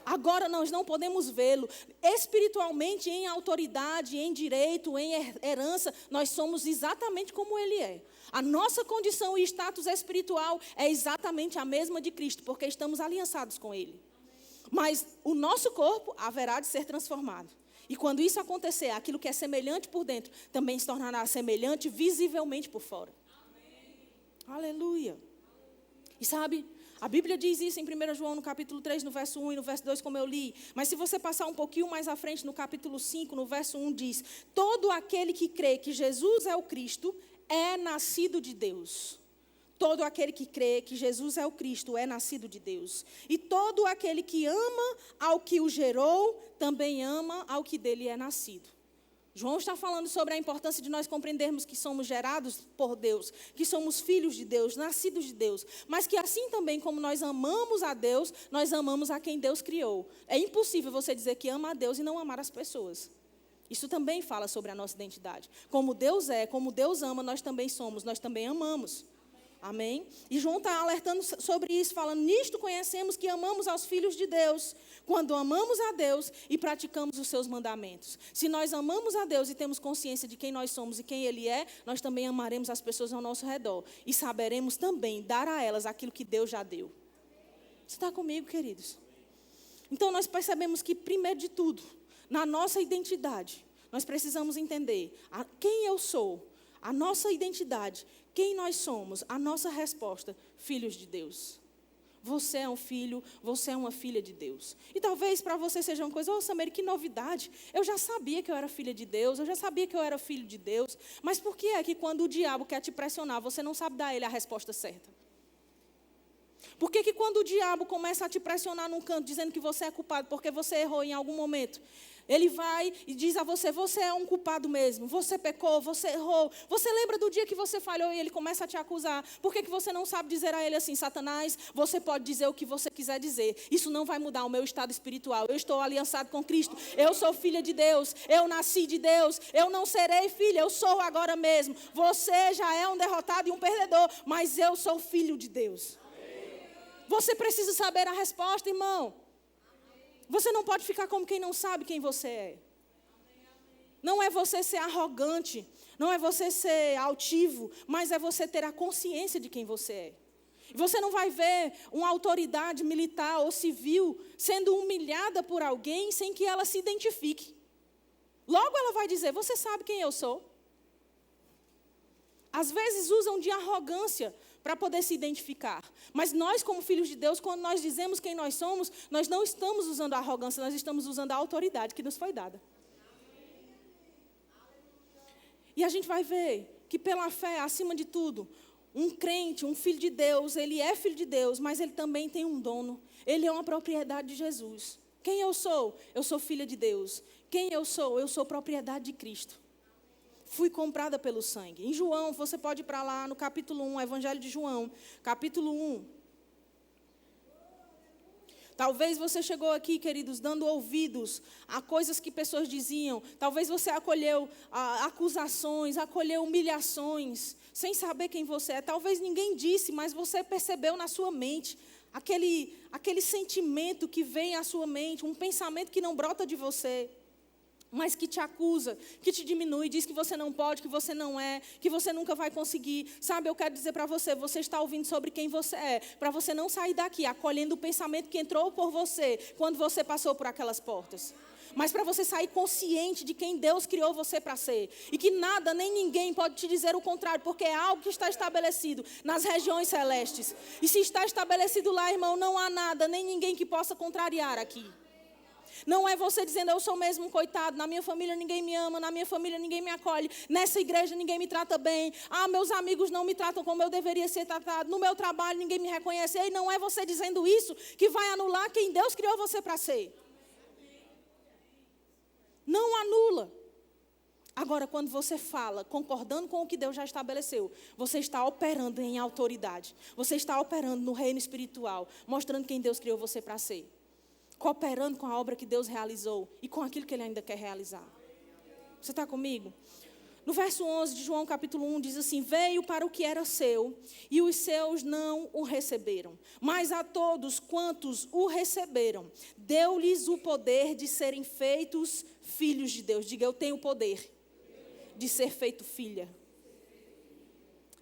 Agora nós não podemos vê-lo. Espiritualmente, em autoridade, em direito, em herança, nós somos exatamente como Ele é. A nossa condição e status espiritual é exatamente a mesma de Cristo, porque estamos aliançados com Ele. Mas o nosso corpo haverá de ser transformado. E quando isso acontecer, aquilo que é semelhante por dentro também se tornará semelhante visivelmente por fora. Aleluia. E sabe, a Bíblia diz isso em 1 João, no capítulo 3, no verso 1 e no verso 2, como eu li. Mas se você passar um pouquinho mais à frente, no capítulo 5, no verso 1, diz: todo aquele que crê que Jesus é o Cristo é nascido de Deus. Todo aquele que crê que Jesus é o Cristo é nascido de Deus. E todo aquele que ama ao que o gerou, também ama ao que dele é nascido. João está falando sobre a importância de nós compreendermos que somos gerados por Deus, que somos filhos de Deus, nascidos de Deus, mas que assim também como nós amamos a Deus, nós amamos a quem Deus criou. É impossível você dizer que ama a Deus e não amar as pessoas. Isso também fala sobre a nossa identidade. Como Deus é, como Deus ama, nós também somos, nós também amamos. Amém? E João está alertando sobre isso, falando: nisto conhecemos que amamos aos filhos de Deus, quando amamos a Deus e praticamos os seus mandamentos. Se nós amamos a Deus e temos consciência de quem nós somos e quem Ele é, nós também amaremos as pessoas ao nosso redor. E saberemos também dar a elas aquilo que Deus já deu. Você está comigo, queridos? Então nós percebemos que, primeiro de tudo, na nossa identidade, nós precisamos entender quem eu sou, a nossa identidade, quem nós somos, a nossa resposta: filhos de Deus. Você é um filho, você é uma filha de Deus. E talvez para você seja uma coisa: Samir, que novidade. Eu já sabia que eu era filha de Deus, eu já sabia que eu era filho de Deus. Mas por que é que quando o diabo quer te pressionar, você não sabe dar a ele a resposta certa? Por que quando o diabo começa a te pressionar num canto, dizendo que você é culpado porque você errou em algum momento, ele vai e diz a você: você é um culpado mesmo, você pecou, você errou. Você lembra do dia que você falhou e ele começa a te acusar? Por que você não sabe dizer a ele assim: Satanás, você pode dizer o que você quiser dizer, isso não vai mudar o meu estado espiritual. Eu estou aliançado com Cristo, eu sou filha de Deus, eu nasci de Deus, eu não serei filha, eu sou agora mesmo. Você já é um derrotado e um perdedor, mas eu sou filho de Deus. Você precisa saber a resposta, irmão. Você não pode ficar como quem não sabe quem você é. Não é você ser arrogante, não é você ser altivo, mas é você ter a consciência de quem você é. Você não vai ver uma autoridade militar ou civil sendo humilhada por alguém sem que ela se identifique. Logo ela vai dizer: você sabe quem eu sou? Às vezes usam de arrogância para poder se identificar. Mas nós, como filhos de Deus, quando nós dizemos quem nós somos, nós não estamos usando a arrogância, nós estamos usando a autoridade que nos foi dada. E a gente vai ver que pela fé, acima de tudo, um crente, um filho de Deus, ele é filho de Deus, mas ele também tem um dono. Ele é uma propriedade de Jesus. Quem eu sou? Eu sou filha de Deus. Quem eu sou? Eu sou propriedade de Cristo. Fui comprada pelo sangue. Em João, você pode ir para lá no capítulo 1, Evangelho de João, capítulo 1. Talvez você chegou aqui, queridos, dando ouvidos a coisas que pessoas diziam. Talvez você acolheu acusações, acolheu humilhações, sem saber quem você é. Talvez ninguém disse, mas você percebeu na sua mente aquele sentimento que vem à sua mente, um pensamento que não brota de você, mas que te acusa, que te diminui, diz que você não pode, que você não é, que você nunca vai conseguir. Sabe, eu quero dizer para você, você está ouvindo sobre quem você é, para você não sair daqui acolhendo o pensamento que entrou por você quando você passou por aquelas portas. Mas para você sair consciente de quem Deus criou você para ser. E que nada, nem ninguém pode te dizer o contrário, porque é algo que está estabelecido nas regiões celestes. E se está estabelecido lá, irmão, não há nada, nem ninguém que possa contrariar aqui. Não é você dizendo: eu sou mesmo um coitado, na minha família ninguém me ama, na minha família ninguém me acolhe, nessa igreja ninguém me trata bem, meus amigos não me tratam como eu deveria ser tratado, no meu trabalho ninguém me reconhece. E não é você dizendo isso que vai anular quem Deus criou você para ser. Não anula. Agora, quando você fala, concordando com o que Deus já estabeleceu, você está operando em autoridade. Você está operando no reino espiritual, mostrando quem Deus criou você para ser. Cooperando com a obra que Deus realizou e com aquilo que Ele ainda quer realizar. Você está comigo? No verso 11 de João capítulo 1 diz assim: veio para o que era seu e os seus não o receberam. Mas a todos quantos o receberam, deu-lhes o poder de serem feitos filhos de Deus. Diga, eu tenho o poder de ser feito filha.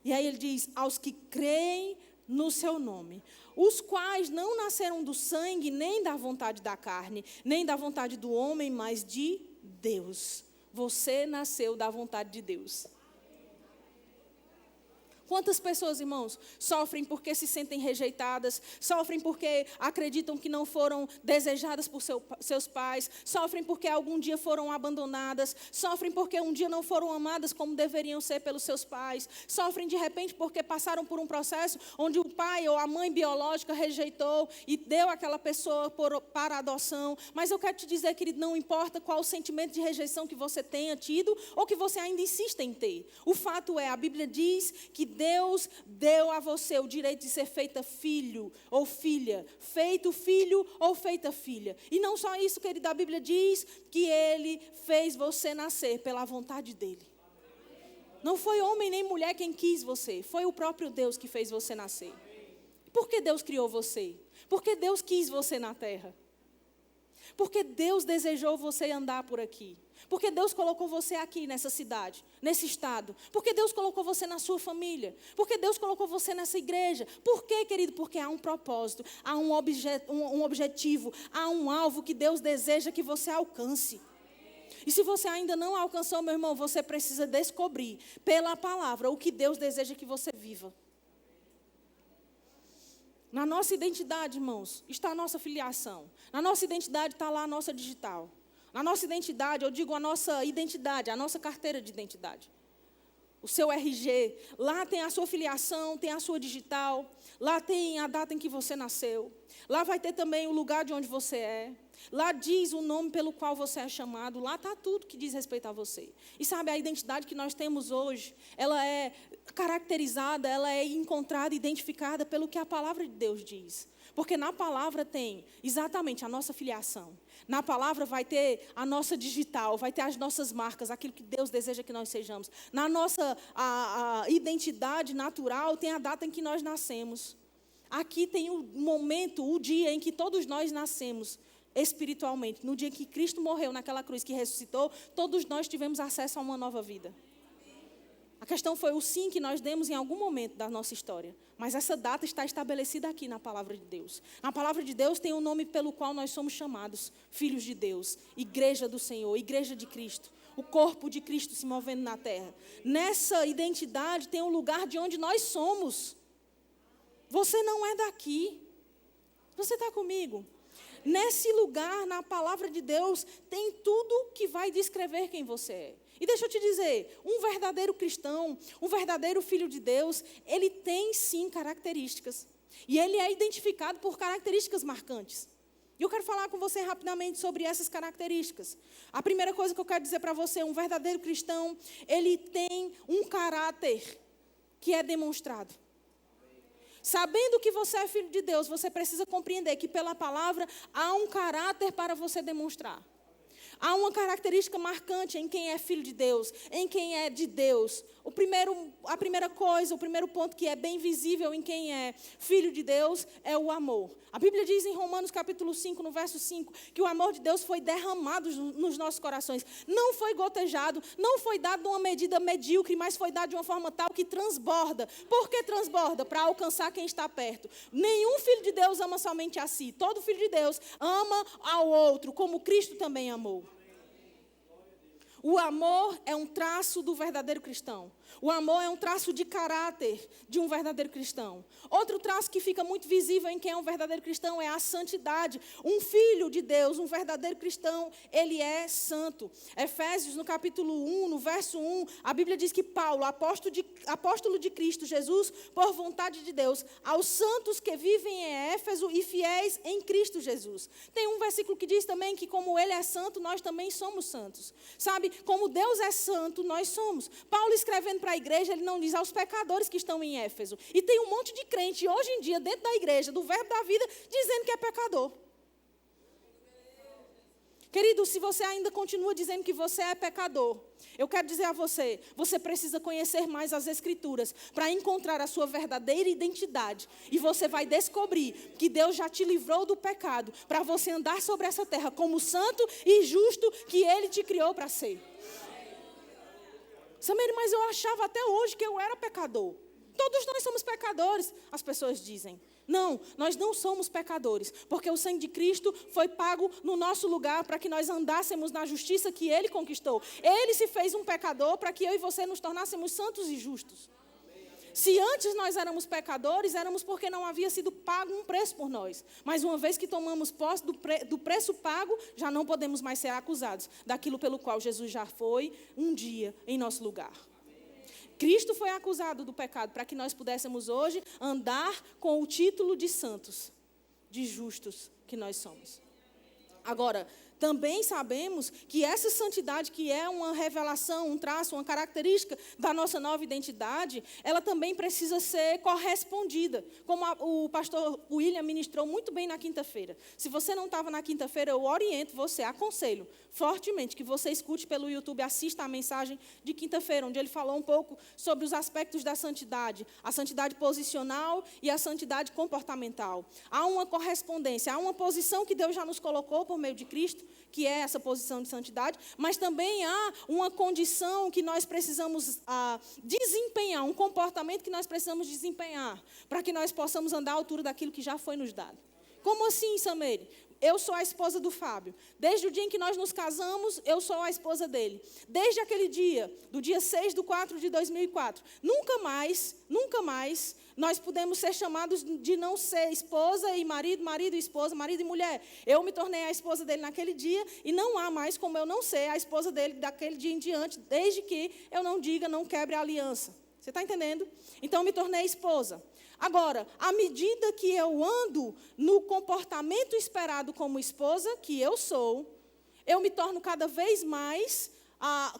E aí ele diz, aos que creem no seu nome, os quais não nasceram do sangue, nem da vontade da carne, nem da vontade do homem, mas de Deus. Você nasceu da vontade de Deus. Quantas pessoas, irmãos, sofrem porque se sentem rejeitadas, sofrem porque acreditam que não foram desejadas por seus pais, sofrem porque algum dia foram abandonadas, sofrem porque um dia não foram amadas como deveriam ser pelos seus pais, sofrem de repente porque passaram por um processo onde o pai ou a mãe biológica rejeitou e deu aquela pessoa para adoção. Mas eu quero te dizer, querido, não importa qual o sentimento de rejeição que você tenha tido ou que você ainda insista em ter. O fato é, a Bíblia diz que Deus deu a você o direito de ser feita filho ou filha, feito filho ou feita filha. E não só isso, querido, a Bíblia diz que Ele fez você nascer pela vontade dEle. Não foi homem nem mulher quem quis você, foi o próprio Deus que fez você nascer. Por que Deus criou você? Porque Deus quis você na terra. Porque Deus desejou você andar por aqui. Porque Deus colocou você aqui nessa cidade, nesse estado. Porque Deus colocou você na sua família. Porque Deus colocou você nessa igreja. Por quê, querido? Porque há um propósito, há um objetivo, há um alvo que Deus deseja que você alcance. E se você ainda não alcançou, meu irmão, você precisa descobrir pela palavra o que Deus deseja que você viva. Na nossa identidade, irmãos, está a nossa filiação. Na nossa identidade está lá a nossa digital. Na nossa identidade, eu digo a nossa identidade, a nossa carteira de identidade. O seu RG, lá tem a sua filiação, tem a sua digital, lá tem a data em que você nasceu. Lá vai ter também o lugar de onde você é. Lá diz o nome pelo qual você é chamado. Lá está tudo que diz respeito a você. E sabe, a identidade que nós temos hoje, ela é caracterizada, ela é encontrada, identificada pelo que a palavra de Deus diz. Porque na palavra tem exatamente a nossa filiação. Na palavra vai ter a nossa digital, vai ter as nossas marcas, aquilo que Deus deseja que nós sejamos. Na nossa a identidade natural tem a data em que nós nascemos. Aqui tem o momento, o dia em que todos nós nascemos espiritualmente. No dia em que Cristo morreu naquela cruz, que ressuscitou, todos nós tivemos acesso a uma nova vida. A questão foi o sim que nós demos em algum momento da nossa história. Mas essa data está estabelecida aqui na palavra de Deus. Na palavra de Deus tem o nome pelo qual nós somos chamados, filhos de Deus, igreja do Senhor, igreja de Cristo, o corpo de Cristo se movendo na terra. Nessa identidade tem o lugar de onde nós somos. Você não é daqui. Você está comigo? Nesse lugar, na palavra de Deus, tem tudo que vai descrever quem você é. E deixa eu te dizer, um verdadeiro cristão, um verdadeiro filho de Deus, ele tem sim características. E ele é identificado por características marcantes. E eu quero falar com você rapidamente sobre essas características. A primeira coisa que eu quero dizer para você, um verdadeiro cristão, ele tem um caráter que é demonstrado. Sabendo que você é filho de Deus, você precisa compreender que pela palavra há um caráter para você demonstrar. Há uma característica marcante em quem é filho de Deus, em quem é de Deus. A primeira coisa, o primeiro ponto que é bem visível em quem é filho de Deus é o amor. A Bíblia diz em Romanos capítulo 5, no verso 5, que o amor de Deus foi derramado nos nossos corações. Não foi gotejado, não foi dado de uma medida medíocre, mas foi dado de uma forma tal que transborda. Por que transborda? Para alcançar quem está perto. Nenhum filho de Deus ama somente a si. Todo filho de Deus ama ao outro, como Cristo também amou. O amor é um traço do verdadeiro cristão. O amor é um traço de caráter de um verdadeiro cristão. Outro traço que fica muito visível em quem é um verdadeiro cristão é a santidade. Um filho de Deus, um verdadeiro cristão, ele é santo. Efésios, no capítulo 1, no verso 1, a Bíblia diz que Paulo, apóstolo de Cristo Jesus, por vontade de Deus, aos santos que vivem em Éfeso e fiéis em Cristo Jesus. Tem um versículo que diz também que como ele é santo, nós também somos santos. Sabe, como Deus é santo, nós somos. Paulo escrevendo para a igreja, ele não diz aos pecadores que estão em Éfeso. E tem um monte de crente hoje em dia dentro da igreja, do Verbo da Vida, dizendo que é pecador. Querido, se você ainda continua dizendo que você é pecador, eu quero dizer a você, você precisa conhecer mais as Escrituras para encontrar a sua verdadeira identidade. E você vai descobrir que Deus já te livrou do pecado para você andar sobre essa terra como santo e justo que Ele te criou para ser. Samir, mas eu achava até hoje que eu era pecador. Todos nós somos pecadores, as pessoas dizem. Não, nós não somos pecadores, porque o sangue de Cristo foi pago no nosso lugar para que nós andássemos na justiça que Ele conquistou. Ele se fez um pecador para que eu e você nos tornássemos santos e justos. Se antes nós éramos pecadores, éramos porque não havia sido pago um preço por nós. Mas uma vez que tomamos posse do preço pago, já não podemos mais ser acusados daquilo pelo qual Jesus já foi um dia em nosso lugar. Cristo foi acusado do pecado para que nós pudéssemos hoje andar com o título de santos, de justos que nós somos. Agora, também sabemos que essa santidade, que é uma revelação, um traço, uma característica da nossa nova identidade, ela também precisa ser correspondida, como o pastor William ministrou muito bem na quinta-feira. Se você não estava na quinta-feira, eu oriento você, aconselho fortemente que você escute pelo YouTube, assista a mensagem de quinta-feira, onde ele falou um pouco sobre os aspectos da santidade, a santidade posicional e a santidade comportamental. Há uma correspondência, há uma posição que Deus já nos colocou por meio de Cristo, que é essa posição de santidade, mas também há uma condição que nós precisamos desempenhar, um comportamento que nós precisamos desempenhar, para que nós possamos andar à altura daquilo que já foi nos dado. Como assim, Sameire? Eu sou a esposa do Fábio. Desde o dia em que nós nos casamos, eu sou a esposa dele. Desde aquele dia, do dia 6/4/2004, nunca mais, nós podemos ser chamados de não ser esposa e marido, marido e esposa, marido e mulher. Eu me tornei a esposa dele naquele dia e não há mais como eu não ser a esposa dele daquele dia em diante, desde que eu não diga, não quebre a aliança. Você está entendendo? Então, eu me tornei esposa. Agora, à medida que eu ando no comportamento esperado como esposa, que eu sou, eu me torno cada vez mais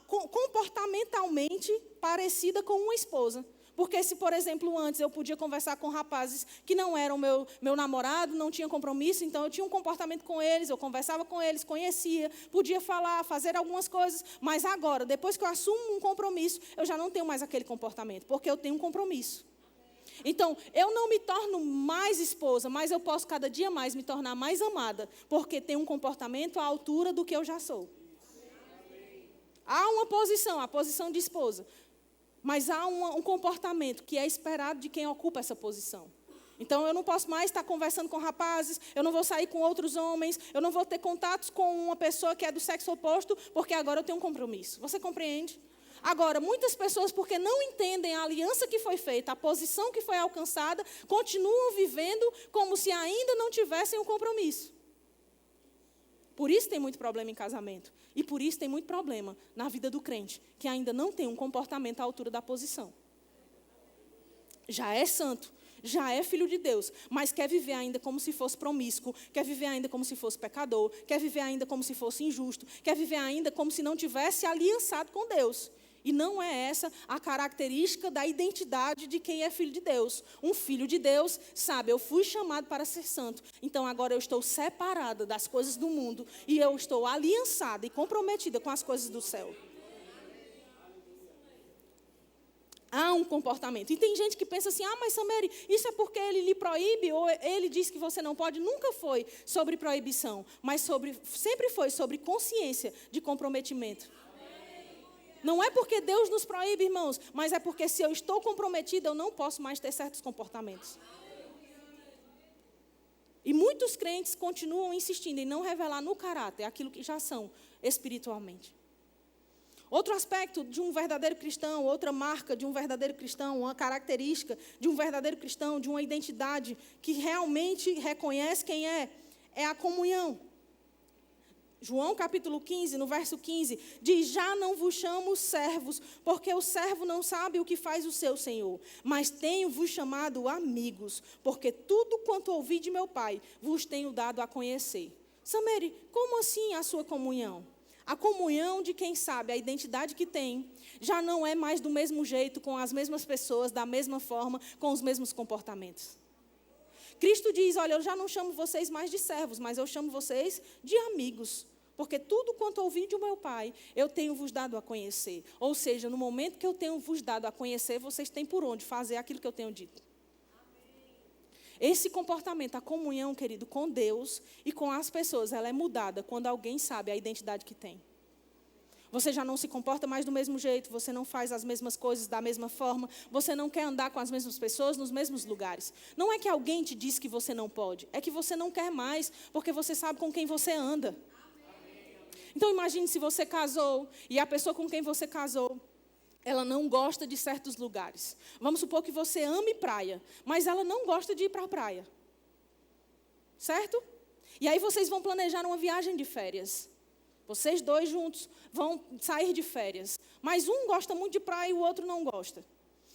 comportamentalmente parecida com uma esposa. Porque se, por exemplo, antes eu podia conversar com rapazes que não eram meu namorado, não tinha compromisso, então eu tinha um comportamento com eles, eu conversava com eles, conhecia, podia falar, fazer algumas coisas, mas agora, depois que eu assumo um compromisso, eu já não tenho mais aquele comportamento, porque eu tenho um compromisso. Então, eu não me torno mais esposa, mas eu posso cada dia mais me tornar mais amada, porque tenho um comportamento à altura do que eu já sou. Há uma posição, a posição de esposa, mas há um comportamento que é esperado de quem ocupa essa posição. Então, eu não posso mais estar conversando com rapazes, eu não vou sair com outros homens, eu não vou ter contatos com uma pessoa que é do sexo oposto, porque agora eu tenho um compromisso. Você compreende? Agora, muitas pessoas, porque não entendem a aliança que foi feita, a posição que foi alcançada, continuam vivendo como se ainda não tivessem um compromisso. Por isso tem muito problema em casamento. E por isso tem muito problema na vida do crente, que ainda não tem um comportamento à altura da posição. Já é santo, já é filho de Deus, mas quer viver ainda como se fosse promíscuo, quer viver ainda como se fosse pecador, quer viver ainda como se fosse injusto, quer viver ainda como se não tivesse aliançado com Deus. E não é essa a característica da identidade de quem é filho de Deus. Um filho de Deus sabe, eu fui chamado para ser santo, então agora eu estou separada das coisas do mundo e eu estou aliançada e comprometida com as coisas do céu. Há um comportamento. E tem gente que pensa assim, mas Sameri, isso é porque ele lhe proíbe ou ele diz que você não pode. Nunca foi sobre proibição, mas sempre foi sobre consciência de comprometimento. Não é porque Deus nos proíbe, irmãos, mas é porque se eu estou comprometida, eu não posso mais ter certos comportamentos. E muitos crentes continuam insistindo em não revelar no caráter aquilo que já são espiritualmente. Outro aspecto de um verdadeiro cristão, outra marca de um verdadeiro cristão, uma característica de um verdadeiro cristão, de uma identidade que realmente reconhece quem é a comunhão. João capítulo 15, no verso 15, diz: já não vos chamo servos, porque o servo não sabe o que faz o seu senhor, mas tenho-vos chamado amigos, porque tudo quanto ouvi de meu Pai vos tenho dado a conhecer. Sameri, como assim a sua comunhão? A comunhão de quem sabe a identidade que tem, já não é mais do mesmo jeito, com as mesmas pessoas, da mesma forma, com os mesmos comportamentos. Cristo diz: olha, eu já não chamo vocês mais de servos, mas eu chamo vocês de amigos. Porque tudo quanto ouvi do meu Pai, eu tenho vos dado a conhecer. Ou seja, no momento que eu tenho vos dado a conhecer, vocês têm por onde fazer aquilo que eu tenho dito. Esse comportamento, a comunhão, querido, com Deus e com as pessoas, ela é mudada quando alguém sabe a identidade que tem. Você já não se comporta mais do mesmo jeito, você não faz as mesmas coisas da mesma forma, você não quer andar com as mesmas pessoas nos mesmos lugares. Não é que alguém te diz que você não pode, é que você não quer mais, porque você sabe com quem você anda. Então imagine se você casou e a pessoa com quem você casou, ela não gosta de certos lugares. Vamos supor que você ame praia, mas ela não gosta de ir para a praia. Certo? E aí vocês vão planejar uma viagem de férias. Vocês dois juntos vão sair de férias. Mas um gosta muito de praia e o outro não gosta.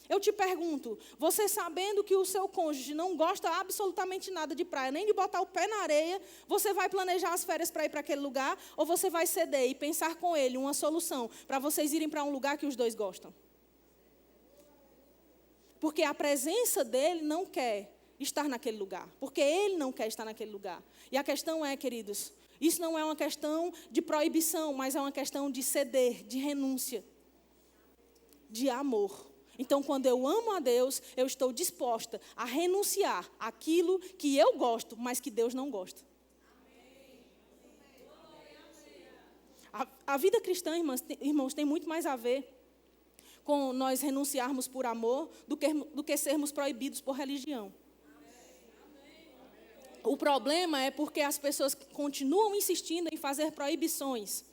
Eu te pergunto, você sabendo que o seu cônjuge não gosta absolutamente nada de praia, nem de botar o pé na areia, você vai planejar as férias para ir para aquele lugar? Ou você vai ceder e pensar com ele uma solução para vocês irem para um lugar que os dois gostam? Porque a presença dele não quer estar naquele lugar. Porque ele não quer estar naquele lugar. E a questão é, queridos, isso não é uma questão de proibição, mas é uma questão de ceder, de renúncia, de amor. Então, quando eu amo a Deus, eu estou disposta a renunciar àquilo que eu gosto, mas que Deus não gosta. A vida cristã, irmãos, tem muito mais a ver com nós renunciarmos por amor do que sermos proibidos por religião. O problema é porque as pessoas continuam insistindo em fazer proibições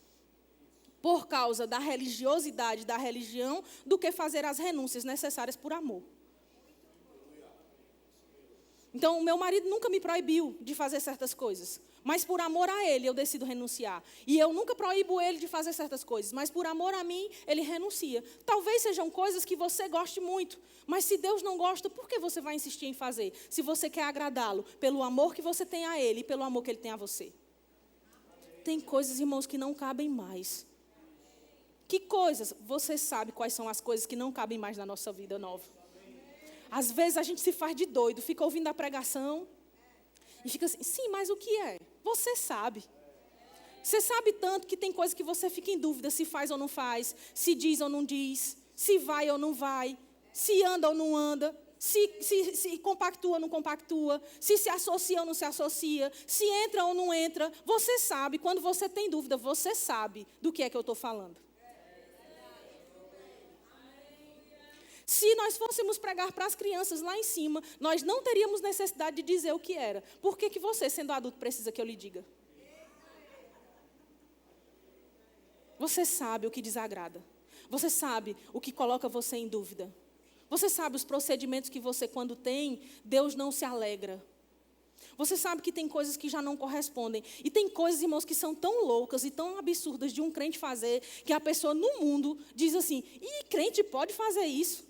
por causa da religiosidade, da religião, do que fazer as renúncias necessárias por amor. Então, o meu marido nunca me proibiu de fazer certas coisas, mas por amor a ele eu decido renunciar. E eu nunca proíbo ele de fazer certas coisas, mas por amor a mim ele renuncia. Talvez sejam coisas que você goste muito, mas se Deus não gosta, por que você vai insistir em fazer? Se você quer agradá-lo pelo amor que você tem a ele e pelo amor que ele tem a você. Tem coisas, irmãos, que não cabem mais. Que coisas? Você sabe quais são as coisas que não cabem mais na nossa vida nova. Às vezes a gente se faz de doido, fica ouvindo a pregação e fica assim, sim, mas o que é? Você sabe. Você sabe tanto que tem coisas que você fica em dúvida se faz ou não faz, se diz ou não diz, se vai ou não vai, se anda ou não anda, se compactua ou não compactua, se associa ou não se associa, se entra ou não entra. Você sabe, quando você tem dúvida, você sabe do que é que eu estou falando. Se nós fôssemos pregar para as crianças lá em cima, nós não teríamos necessidade de dizer o que era. Por que você, sendo adulto, precisa que eu lhe diga? Você sabe o que desagrada. Você sabe o que coloca você em dúvida. Você sabe os procedimentos que você, quando tem, Deus não se alegra. Você sabe que tem coisas que já não correspondem. E tem coisas, irmãos, que são tão loucas e tão absurdas de um crente fazer, que a pessoa no mundo diz assim, crente pode fazer isso?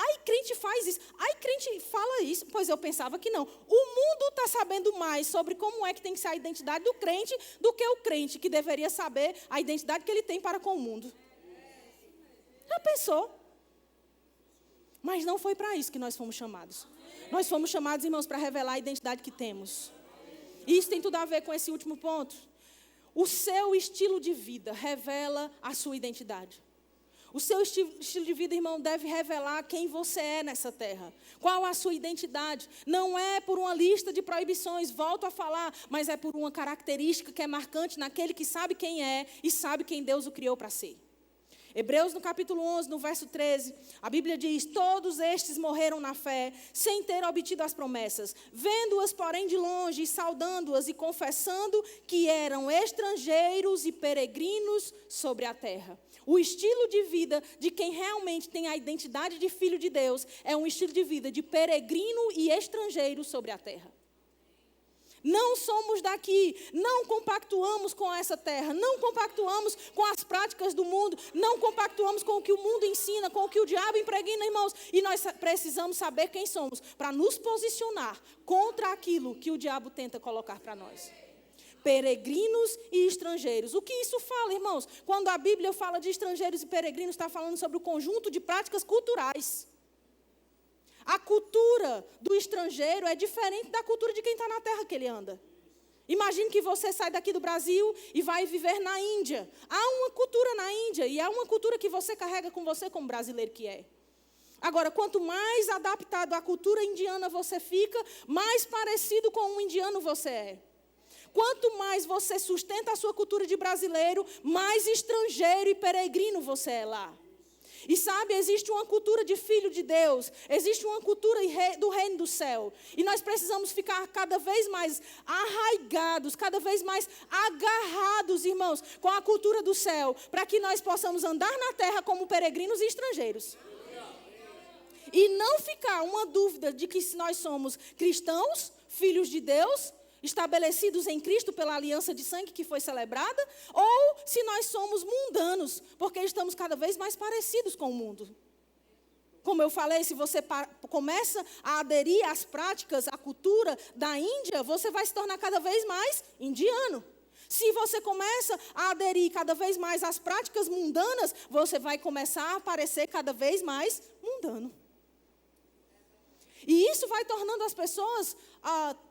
Ai, crente faz isso. Ai, crente fala isso. Pois eu pensava que não. O mundo está sabendo mais sobre como é que tem que ser a identidade do crente do que o crente, que deveria saber a identidade que ele tem para com o mundo. Já pensou? Mas não foi para isso que nós fomos chamados. Nós fomos chamados, irmãos, para revelar a identidade que temos. E isso tem tudo a ver com esse último ponto. O seu estilo de vida revela a sua identidade. O seu estilo de vida, irmão, deve revelar quem você é nessa terra. Qual a sua identidade? Não é por uma lista de proibições, volto a falar, mas é por uma característica que é marcante naquele que sabe quem é e sabe quem Deus o criou para ser. Hebreus, no capítulo 11, no verso 13, a Bíblia diz: todos estes morreram na fé, sem ter obtido as promessas, vendo-as, porém, de longe, e saudando-as e confessando que eram estrangeiros e peregrinos sobre a terra. O estilo de vida de quem realmente tem a identidade de filho de Deus é um estilo de vida de peregrino e estrangeiro sobre a terra. Não somos daqui, não compactuamos com essa terra, não compactuamos com as práticas do mundo, não compactuamos com o que o mundo ensina, com o que o diabo impregna, irmãos. E nós precisamos saber quem somos para nos posicionar contra aquilo que o diabo tenta colocar para nós. Peregrinos e estrangeiros. O que isso fala, irmãos? Quando a Bíblia fala de estrangeiros e peregrinos, está falando sobre o conjunto de práticas culturais. A cultura do estrangeiro é diferente da cultura de quem está na terra que ele anda. Imagine que você sai daqui do Brasil e vai viver na Índia. Há uma cultura na Índia e há uma cultura que você carrega com você como brasileiro que é. Agora, quanto mais adaptado à cultura indiana você fica, mais parecido com um indiano você é. Quanto mais você sustenta a sua cultura de brasileiro, mais estrangeiro e peregrino você é lá. E sabe, existe uma cultura de filho de Deus, existe uma cultura do reino do céu. E nós precisamos ficar cada vez mais arraigados, cada vez mais agarrados, irmãos, com a cultura do céu, para que nós possamos andar na terra como peregrinos e estrangeiros. E não ficar uma dúvida de que se nós somos cristãos, filhos de Deus, estabelecidos em Cristo pela aliança de sangue que foi celebrada, ou se nós somos mundanos, porque estamos cada vez mais parecidos com o mundo. Como eu falei, se você começa a aderir às práticas, à cultura da Índia, você vai se tornar cada vez mais indiano. Se você começa a aderir cada vez mais às práticas mundanas, você vai começar a parecer cada vez mais mundano. E isso vai tornando as pessoas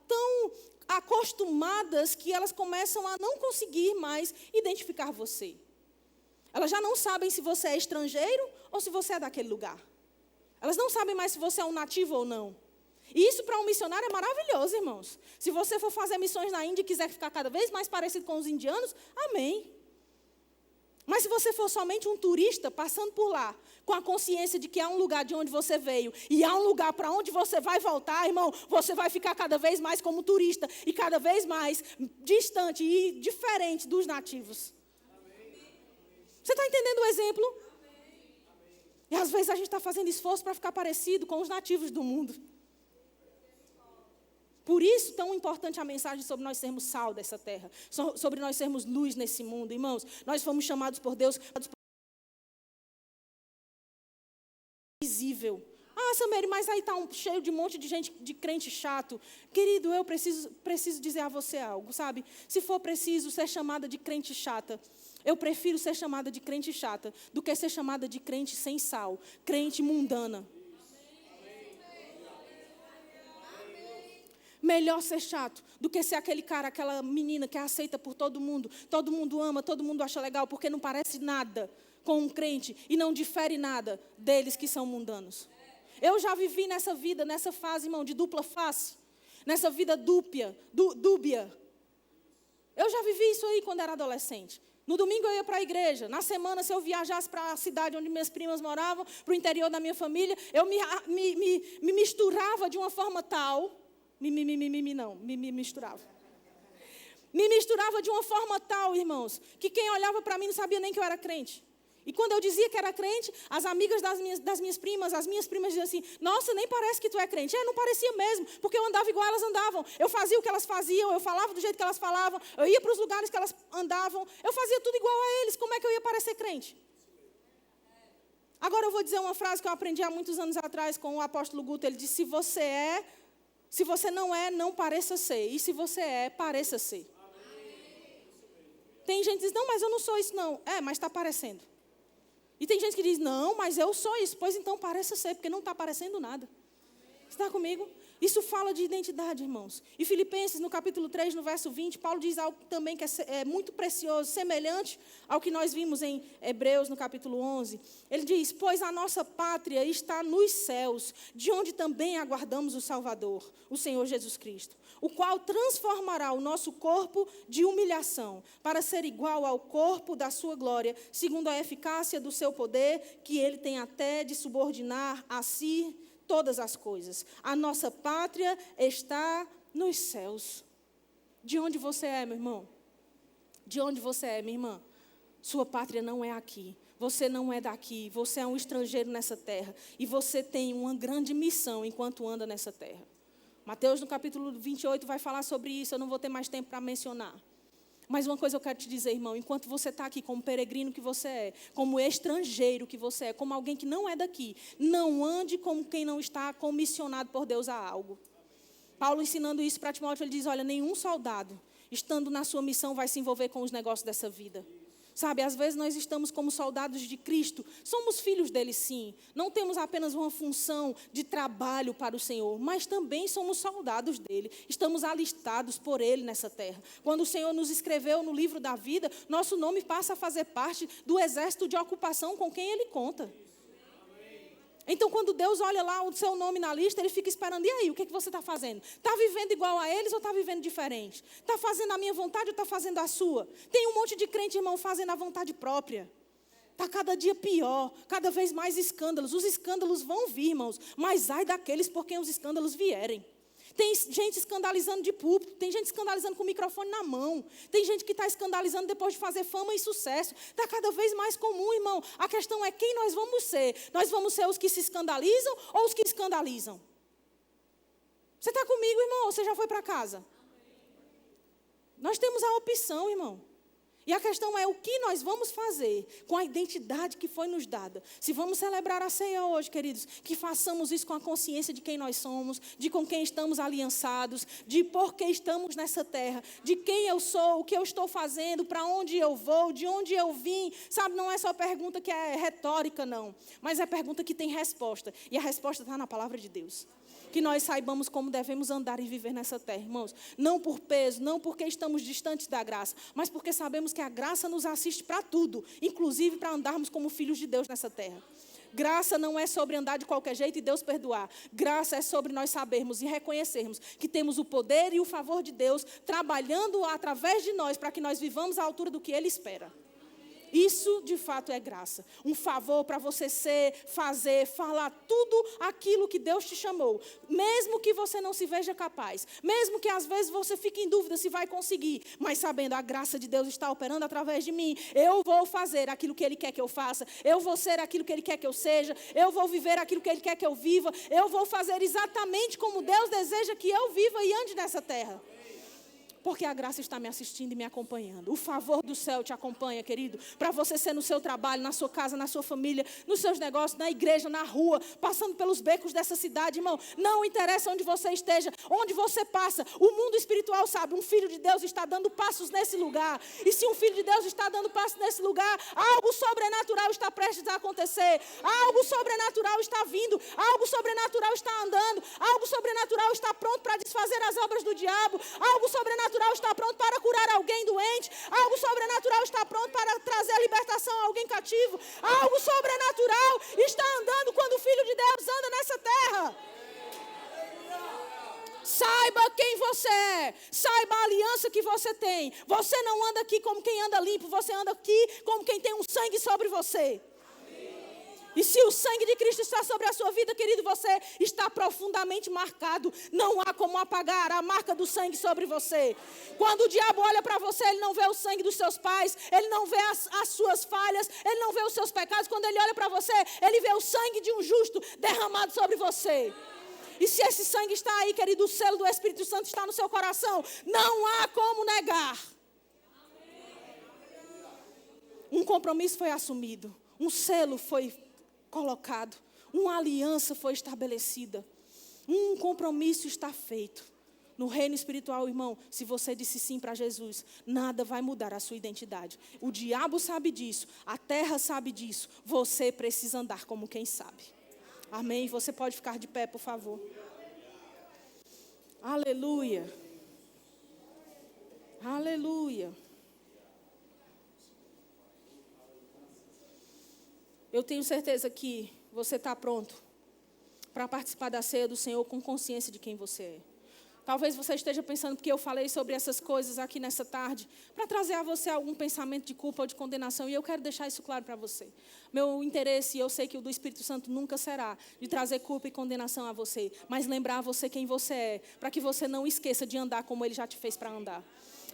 tão acostumadas que elas começam a não conseguir mais identificar você. Elas já não sabem se você é estrangeiro ou se você é daquele lugar. Elas não sabem mais se você é um nativo ou não. E isso para um missionário é maravilhoso, irmãos. Se você for fazer missões na Índia e quiser ficar cada vez mais parecido com os indianos, amém. Mas se você for somente um turista passando por lá, com a consciência de que há um lugar de onde você veio e há um lugar para onde você vai voltar, irmão, você vai ficar cada vez mais como turista e cada vez mais distante e diferente dos nativos. Você está entendendo o exemplo? E às vezes a gente está fazendo esforço para ficar parecido com os nativos do mundo. Por isso, tão importante a mensagem sobre nós sermos sal dessa terra, sobre nós sermos luz nesse mundo, irmãos. Nós fomos chamados por Deus visível. Ah, Sameri, mas aí está cheio de um monte de gente, de crente chato. Querido, eu preciso dizer a você algo, sabe? Se for preciso ser chamada de crente chata, eu prefiro ser chamada de crente chata do que ser chamada de crente sem sal, crente mundana. Melhor ser chato do que ser aquele cara, aquela menina que é aceita por todo mundo ama, todo mundo acha legal, porque não parece nada com um crente e não difere nada deles que são mundanos. Eu já vivi nessa vida, nessa fase, irmão, de dupla face, nessa vida dúbia. Eu já vivi isso aí quando era adolescente. No domingo eu ia para a igreja. Na semana, se eu viajasse para a cidade onde minhas primas moravam, para o interior da minha família, eu me misturava de uma forma tal... Me misturava. Me misturava de uma forma tal, irmãos, que quem olhava para mim não sabia nem que eu era crente. E quando eu dizia que era crente, as amigas das minhas primas, as minhas primas diziam assim: nossa, nem parece que tu é crente. Não parecia mesmo, porque eu andava igual elas andavam. Eu fazia o que elas faziam, eu falava do jeito que elas falavam, eu ia para os lugares que elas andavam, eu fazia tudo igual a eles. Como é que eu ia parecer crente? Agora eu vou dizer uma frase que eu aprendi há muitos anos atrás com o apóstolo Guto. Ele disse: se você não é, não pareça ser. E se você é, pareça ser. Tem gente que diz: não, mas eu não sou isso não. Mas está parecendo. E tem gente que diz: não, mas eu sou isso. Pois então pareça ser, porque não está parecendo nada. Você está comigo? Isso fala de identidade, irmãos. E Filipenses, no capítulo 3, no verso 20, Paulo diz algo também que é muito precioso, semelhante ao que nós vimos em Hebreus, no capítulo 11. Ele diz, pois a nossa pátria está nos céus, de onde também aguardamos o Salvador, o Senhor Jesus Cristo, o qual transformará o nosso corpo de humilhação, para ser igual ao corpo da sua glória, segundo a eficácia do seu poder, que ele tem até de subordinar a si todas as coisas. A nossa pátria está nos céus. De onde você é, meu irmão? De onde você é, minha irmã? Sua pátria não é aqui. Você não é daqui. Você é um estrangeiro nessa terra. E você tem uma grande missão enquanto anda nessa terra. Mateus, no capítulo 28, vai falar sobre isso. Eu não vou ter mais tempo para mencionar. Mas uma coisa eu quero te dizer, irmão, enquanto você está aqui como peregrino que você é, como estrangeiro que você é, como alguém que não é daqui, não ande como quem não está comissionado por Deus a algo. Paulo ensinando isso para Timóteo, ele diz, olha, nenhum soldado, estando na sua missão, vai se envolver com os negócios dessa vida. Sabe, às vezes nós estamos como soldados de Cristo, somos filhos dele sim, não temos apenas uma função de trabalho para o Senhor, mas também somos soldados dele, estamos alistados por ele nessa terra. Quando o Senhor nos escreveu no livro da vida, nosso nome passa a fazer parte do exército de ocupação com quem ele conta. Então, quando Deus olha lá o seu nome na lista, ele fica esperando, e aí, o que você está fazendo? Está vivendo igual a eles ou está vivendo diferente? Está fazendo a minha vontade ou está fazendo a sua? Tem um monte de crente, irmão, fazendo a vontade própria. Está cada dia pior, cada vez mais escândalos. Os escândalos vão vir, irmãos, mas ai daqueles por quem os escândalos vierem. Tem gente escandalizando de púlpito, tem gente escandalizando com o microfone na mão, tem gente que está escandalizando depois de fazer fama e sucesso. Está cada vez mais comum, irmão. A questão é quem nós vamos ser. Nós vamos ser os que se escandalizam ou os que escandalizam? Você está comigo, irmão, ou você já foi para casa? Nós temos a opção, irmão. E a questão é o que nós vamos fazer com a identidade que foi nos dada. Se vamos celebrar a ceia hoje, queridos, que façamos isso com a consciência de quem nós somos, de com quem estamos aliançados, de por que estamos nessa terra, de quem eu sou, o que eu estou fazendo, para onde eu vou, de onde eu vim. Sabe, não é só pergunta que é retórica, não. Mas é pergunta que tem resposta. E a resposta está na palavra de Deus. Que nós saibamos como devemos andar e viver nessa terra, irmãos. Não por peso, não porque estamos distantes da graça, mas porque sabemos que a graça nos assiste para tudo, inclusive para andarmos como filhos de Deus nessa terra. Graça não é sobre andar de qualquer jeito e Deus perdoar. Graça é sobre nós sabermos e reconhecermos que temos o poder e o favor de Deus trabalhando através de nós para que nós vivamos à altura do que Ele espera. Isso, de fato, é graça. Um favor para você ser, fazer, falar tudo aquilo que Deus te chamou. Mesmo que você não se veja capaz. Mesmo que às vezes você fique em dúvida se vai conseguir. Mas sabendo a graça de Deus está operando através de mim. Eu vou fazer aquilo que Ele quer que eu faça. Eu vou ser aquilo que Ele quer que eu seja. Eu vou viver aquilo que Ele quer que eu viva. Eu vou fazer exatamente como Deus deseja que eu viva e ande nessa terra. Porque a graça está me assistindo e me acompanhando. O favor do céu te acompanha, querido. Para você ser no seu trabalho, na sua casa, na sua família, nos seus negócios, na igreja, na rua, passando pelos becos dessa cidade, irmão. Não interessa onde você esteja, onde você passa. O mundo espiritual sabe, um filho de Deus está dando passos nesse lugar. E se um filho de Deus está dando passos nesse lugar, algo sobrenatural está prestes a acontecer. Algo sobrenatural está vindo. Algo sobrenatural está andando. Algo sobrenatural está pronto para desfazer as obras do diabo. Algo sobrenatural está pronto para curar alguém doente. Algo sobrenatural está pronto para trazer libertação a alguém cativo. Algo sobrenatural está andando quando o Filho de Deus anda nessa terra. Saiba quem você é. Saiba a aliança que você tem. Você não anda aqui como quem anda limpo. Você anda aqui como quem tem um sangue sobre você. E se o sangue de Cristo está sobre a sua vida, querido, você está profundamente marcado. Não há como apagar a marca do sangue sobre você. Quando o diabo olha para você, ele não vê o sangue dos seus pais, ele não vê as suas falhas, ele não vê os seus pecados. Quando ele olha para você, ele vê o sangue de um justo derramado sobre você. E se esse sangue está aí, querido, o selo do Espírito Santo está no seu coração, não há como negar. Um compromisso foi assumido, um selo foi colocado, uma aliança foi estabelecida, um compromisso está feito. No reino espiritual, irmão, se você disse sim para Jesus, nada vai mudar a sua identidade. O diabo sabe disso, a terra sabe disso, você precisa andar como quem sabe. Amém? Você pode ficar de pé, por favor. Aleluia. Aleluia. Eu tenho certeza que você está pronto para participar da ceia do Senhor com consciência de quem você é. Talvez você esteja pensando, porque eu falei sobre essas coisas aqui nessa tarde, para trazer a você algum pensamento de culpa ou de condenação, e eu quero deixar isso claro para você. Meu interesse, e eu sei que o do Espírito Santo nunca será, de trazer culpa e condenação a você, mas lembrar a você quem você é, para que você não esqueça de andar como Ele já te fez para andar.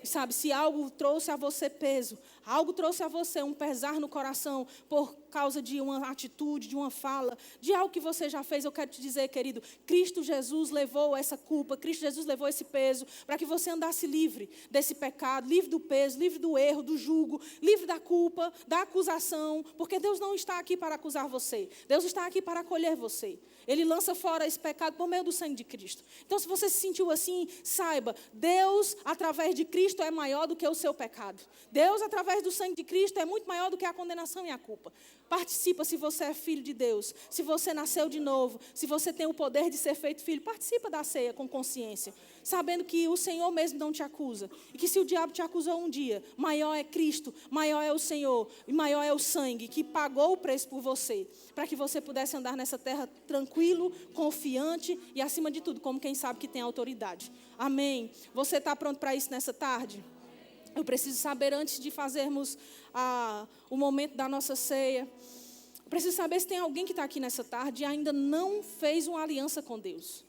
E sabe, se algo trouxe a você peso, algo trouxe a você um pesar no coração por causa de uma atitude, de uma fala, de algo que você já fez, eu quero te dizer, querido, Cristo Jesus levou essa culpa, Cristo Jesus levou esse peso para que você andasse livre desse pecado, livre do peso, livre do erro, do jugo, livre da culpa, da acusação, porque Deus não está aqui para acusar você, Deus está aqui para acolher você. Ele lança fora esse pecado por meio do sangue de Cristo. Então, se você se sentiu assim, saiba, Deus, através de Cristo, é maior do que o seu pecado. Deus, através do sangue de Cristo, é muito maior do que a condenação e a culpa. Participa se você é filho de Deus, se você nasceu de novo, se você tem o poder de ser feito filho, participa da ceia com consciência, sabendo que o Senhor mesmo não te acusa. E que se o diabo te acusou um dia, maior é Cristo, maior é o Senhor, e maior é o sangue que pagou o preço por você, para que você pudesse andar nessa terra tranquilo, confiante e, acima de tudo, como quem sabe que tem autoridade. Amém? Você está pronto para isso nessa tarde? Eu preciso saber, antes de fazermos o momento da nossa ceia, eu preciso saber se tem alguém que está aqui nessa tarde e ainda não fez uma aliança com Deus.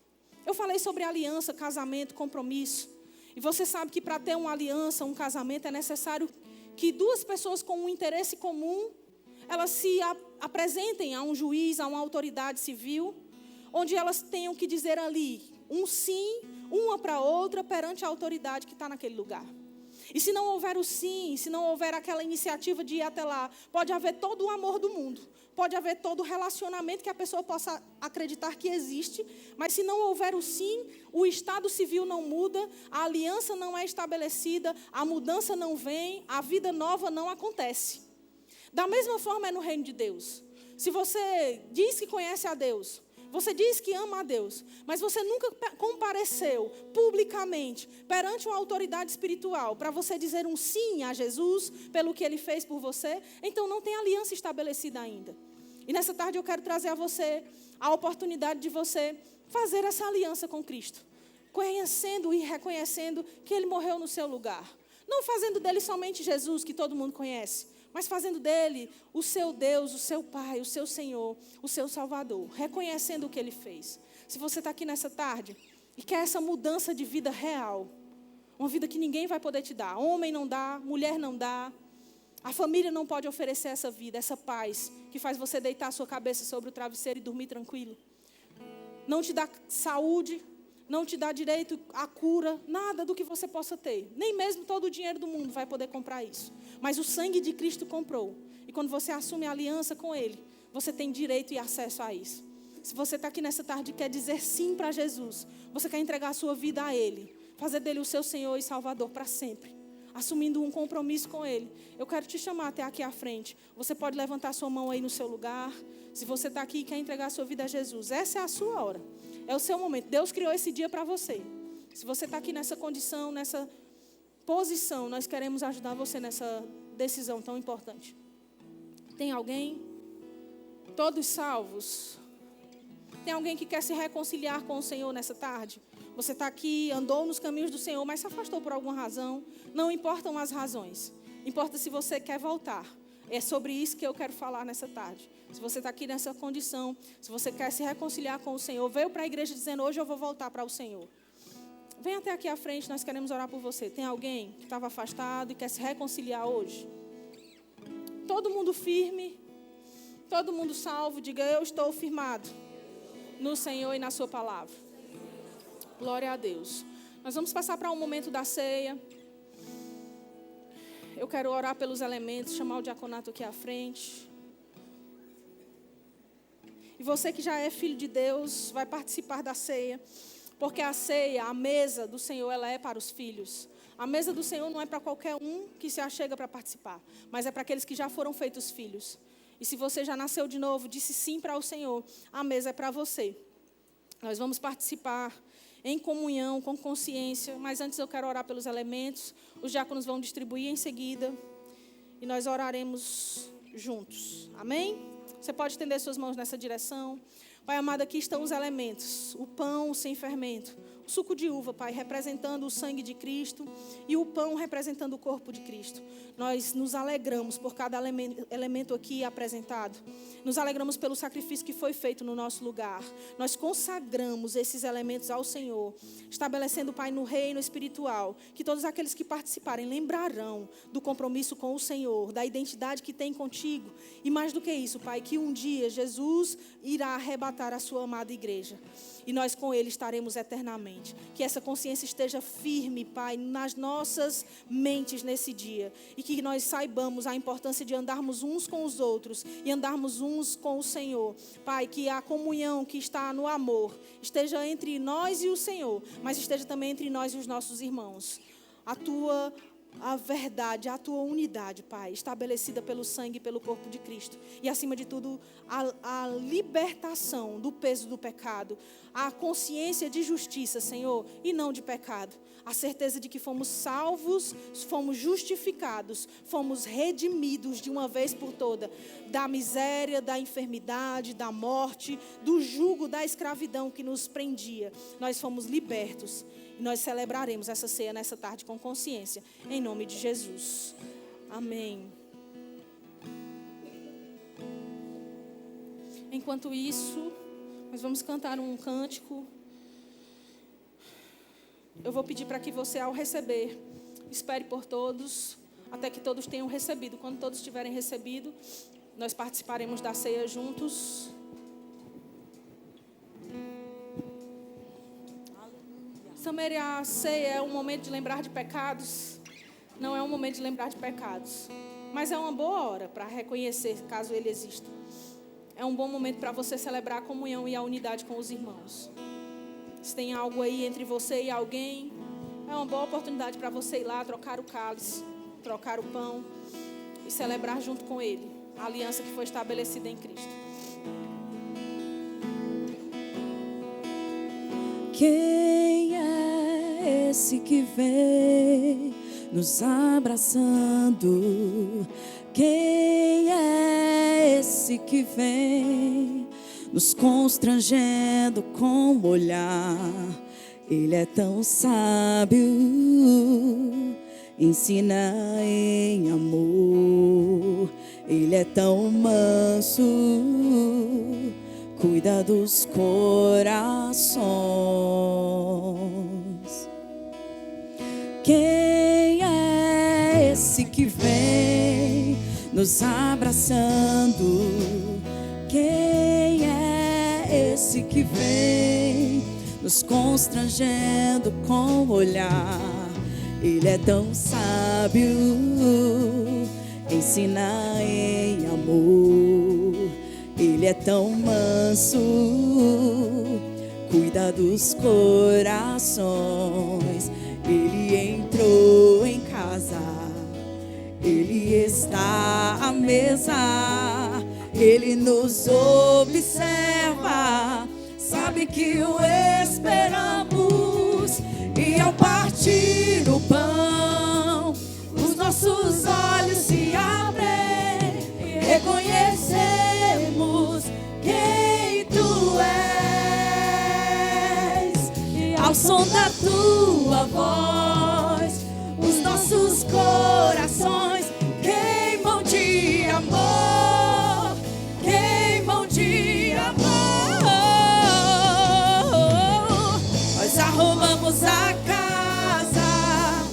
Eu falei sobre aliança, casamento, compromisso. E você sabe que para ter uma aliança, um casamento, é necessário que duas pessoas com um interesse comum, elas se apresentem a um juiz, a uma autoridade civil, onde elas tenham que dizer ali um sim, uma para outra, perante a autoridade que está naquele lugar. E se não houver o sim, se não houver aquela iniciativa de ir até lá, pode haver todo o amor do mundo, pode haver todo o relacionamento que a pessoa possa acreditar que existe, mas se não houver o sim, o estado civil não muda, a aliança não é estabelecida, a mudança não vem, a vida nova não acontece. Da mesma forma é no reino de Deus. Se você diz que conhece a Deus, você diz que ama a Deus, mas você nunca compareceu publicamente perante uma autoridade espiritual para você dizer um sim a Jesus pelo que Ele fez por você, então não tem aliança estabelecida ainda. E nessa tarde eu quero trazer a você a oportunidade de você fazer essa aliança com Cristo, conhecendo e reconhecendo que Ele morreu no seu lugar. Não fazendo dele somente Jesus, que todo mundo conhece, mas fazendo dele o seu Deus, o seu Pai, o seu Senhor, o seu Salvador, reconhecendo o que Ele fez. Se você está aqui nessa tarde e quer essa mudança de vida real, uma vida que ninguém vai poder te dar, homem não dá, mulher não dá, a família não pode oferecer essa vida, essa paz, que faz você deitar a sua cabeça sobre o travesseiro e dormir tranquilo. Não te dá saúde, não te dá direito à cura, nada do que você possa ter. Nem mesmo todo o dinheiro do mundo vai poder comprar isso. Mas o sangue de Cristo comprou. E quando você assume a aliança com Ele, você tem direito e acesso a isso. Se você está aqui nessa tarde e quer dizer sim para Jesus, você quer entregar a sua vida a Ele, fazer dele o seu Senhor e Salvador para sempre, assumindo um compromisso com Ele, eu quero te chamar até aqui à frente. Você pode levantar sua mão aí no seu lugar. Se você está aqui e quer entregar a sua vida a Jesus, essa é a sua hora. É o seu momento. Deus criou esse dia para você. Se você está aqui nessa condição, nessa posição, nós queremos ajudar você nessa decisão tão importante. Tem alguém? Todos salvos? Tem alguém que quer se reconciliar com o Senhor nessa tarde? Você está aqui, andou nos caminhos do Senhor, mas se afastou por alguma razão. Não importam as razões. Importa se você quer voltar. É sobre isso que eu quero falar nessa tarde. Se você está aqui nessa condição, se você quer se reconciliar com o Senhor, veio para a igreja dizendo, hoje eu vou voltar para o Senhor. Vem até aqui à frente, nós queremos orar por você. Tem alguém que estava afastado e quer se reconciliar hoje? Todo mundo firme, todo mundo salvo, diga, eu estou firmado no Senhor e na sua palavra. Glória a Deus. Nós vamos passar para um momento da ceia. Eu quero orar pelos elementos, chamar o diaconato aqui à frente. E você que já é filho de Deus, vai participar da ceia. Porque a ceia, a mesa do Senhor, ela é para os filhos. A mesa do Senhor não é para qualquer um que se achega para participar, mas é para aqueles que já foram feitos filhos. E se você já nasceu de novo, disse sim para o Senhor, a mesa é para você. Nós vamos participar. em comunhão, com consciência. Mas antes eu quero orar pelos elementos. Os diáconos vão distribuir em seguida. E nós oraremos juntos. Amém? Você pode estender suas mãos nessa direção. Pai amado, aqui estão os elementos. O pão sem fermento. O suco de uva, Pai, representando o sangue de Cristo. E o pão representando o corpo de Cristo. Nós nos alegramos por cada elemento aqui apresentado. Nos alegramos pelo sacrifício que foi feito no nosso lugar. Nós consagramos esses elementos ao Senhor. Estabelecendo, Pai, no reino espiritual, que todos aqueles que participarem lembrarão do compromisso com o Senhor, da identidade que tem contigo. E mais do que isso, Pai, que um dia Jesus irá arrebatar a sua amada igreja. E nós com Ele estaremos eternamente. Que essa consciência esteja firme, Pai, nas nossas mentes nesse dia. E que nós saibamos a importância de andarmos uns com os outros e andarmos uns com o Senhor. Pai, que a comunhão que está no amor esteja entre nós e o Senhor, mas esteja também entre nós e os nossos irmãos. A verdade, a tua unidade, Pai, estabelecida pelo sangue e pelo corpo de Cristo. E acima de tudo, a libertação do peso do pecado, a consciência de justiça, Senhor, e não de pecado. A certeza de que fomos salvos, fomos justificados, fomos redimidos de uma vez por toda, da miséria, da enfermidade, da morte, do jugo, da escravidão que nos prendia. Nós fomos libertos. E nós celebraremos essa ceia nessa tarde com consciência, em nome de Jesus. Amém. Enquanto isso, nós vamos cantar um cântico. Eu vou pedir para que você, ao receber, espere por todos, até que todos tenham recebido. Quando todos tiverem recebido, nós participaremos da ceia juntos. Também a ceia é um momento de lembrar de pecados. Não é um momento de lembrar de pecados, mas é uma boa hora para reconhecer, caso ele exista. É um bom momento para você celebrar a comunhão e a unidade com os irmãos. Se tem algo aí entre você e alguém, é uma boa oportunidade para você ir lá, trocar o cálice, trocar o pão e celebrar junto com ele a aliança que foi estabelecida em Cristo. Quem é esse que vem nos abraçando? Quem é esse que vem nos constrangendo com o olhar? Ele é tão sábio, ensina em amor. Ele é tão manso, cuida dos corações. Quem é esse que vem nos abraçando? Quem é esse que vem nos constrangendo com o olhar? Ele é tão sábio, ensina em amor. Ele é tão manso, cuida dos corações. Ele entrou em casa, ele está à mesa, ele nos observa, sabe que o esperamos. E ao partir o pão, os nossos olhos se abrem, reconhecemos quem tu és. E ao som da tua voz, os nossos corações queimam de amor, queimam de amor. Nós arrumamos a casa,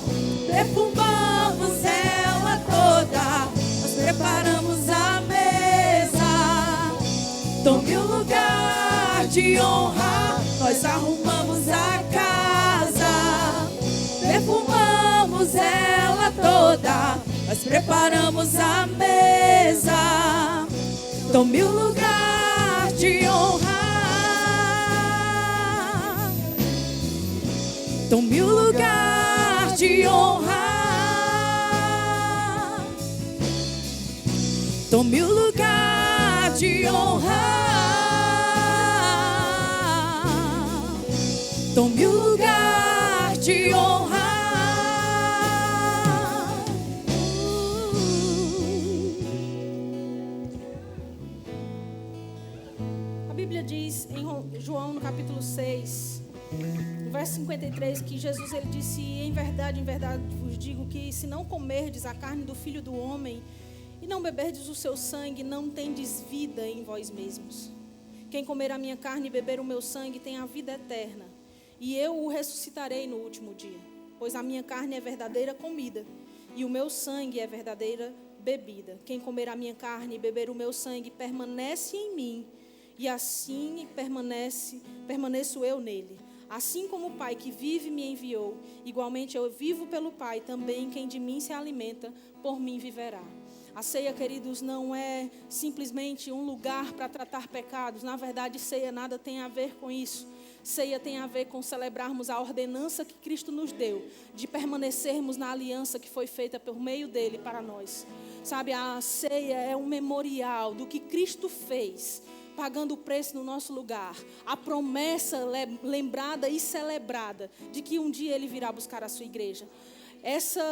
perfumamos ela toda, nós preparamos a mesa. Tome o lugar de honra, nós arrumamos a casa, perfumamos ela toda, nós preparamos a mesa. Tome o lugar de honra, tome o lugar de honra, tome o lugar de honra. tome o lugar de honra. A Bíblia diz em João, no capítulo 6, no verso 53, que Jesus ele disse: em verdade vos digo que se não comerdes a carne do Filho do Homem e não beberdes o seu sangue, não tendes vida em vós mesmos. Quem comer a minha carne e beber o meu sangue tem a vida eterna, e eu o ressuscitarei no último dia. Pois a minha carne é verdadeira comida, e o meu sangue é verdadeira bebida. Quem comer a minha carne e beber o meu sangue permanece em mim, e assim permaneço eu nele. Assim como o Pai que vive me enviou, igualmente eu vivo pelo Pai, também quem de mim se alimenta, por mim viverá. A ceia, queridos, não é simplesmente um lugar para tratar pecados. Na verdade, ceia nada tem a ver com isso. Ceia tem a ver com celebrarmos a ordenança que Cristo nos deu, de permanecermos na aliança que foi feita por meio dele para nós. Sabe, a ceia é um memorial do que Cristo fez, pagando o preço no nosso lugar. A promessa lembrada e celebrada de que um dia ele virá buscar a sua igreja. Essa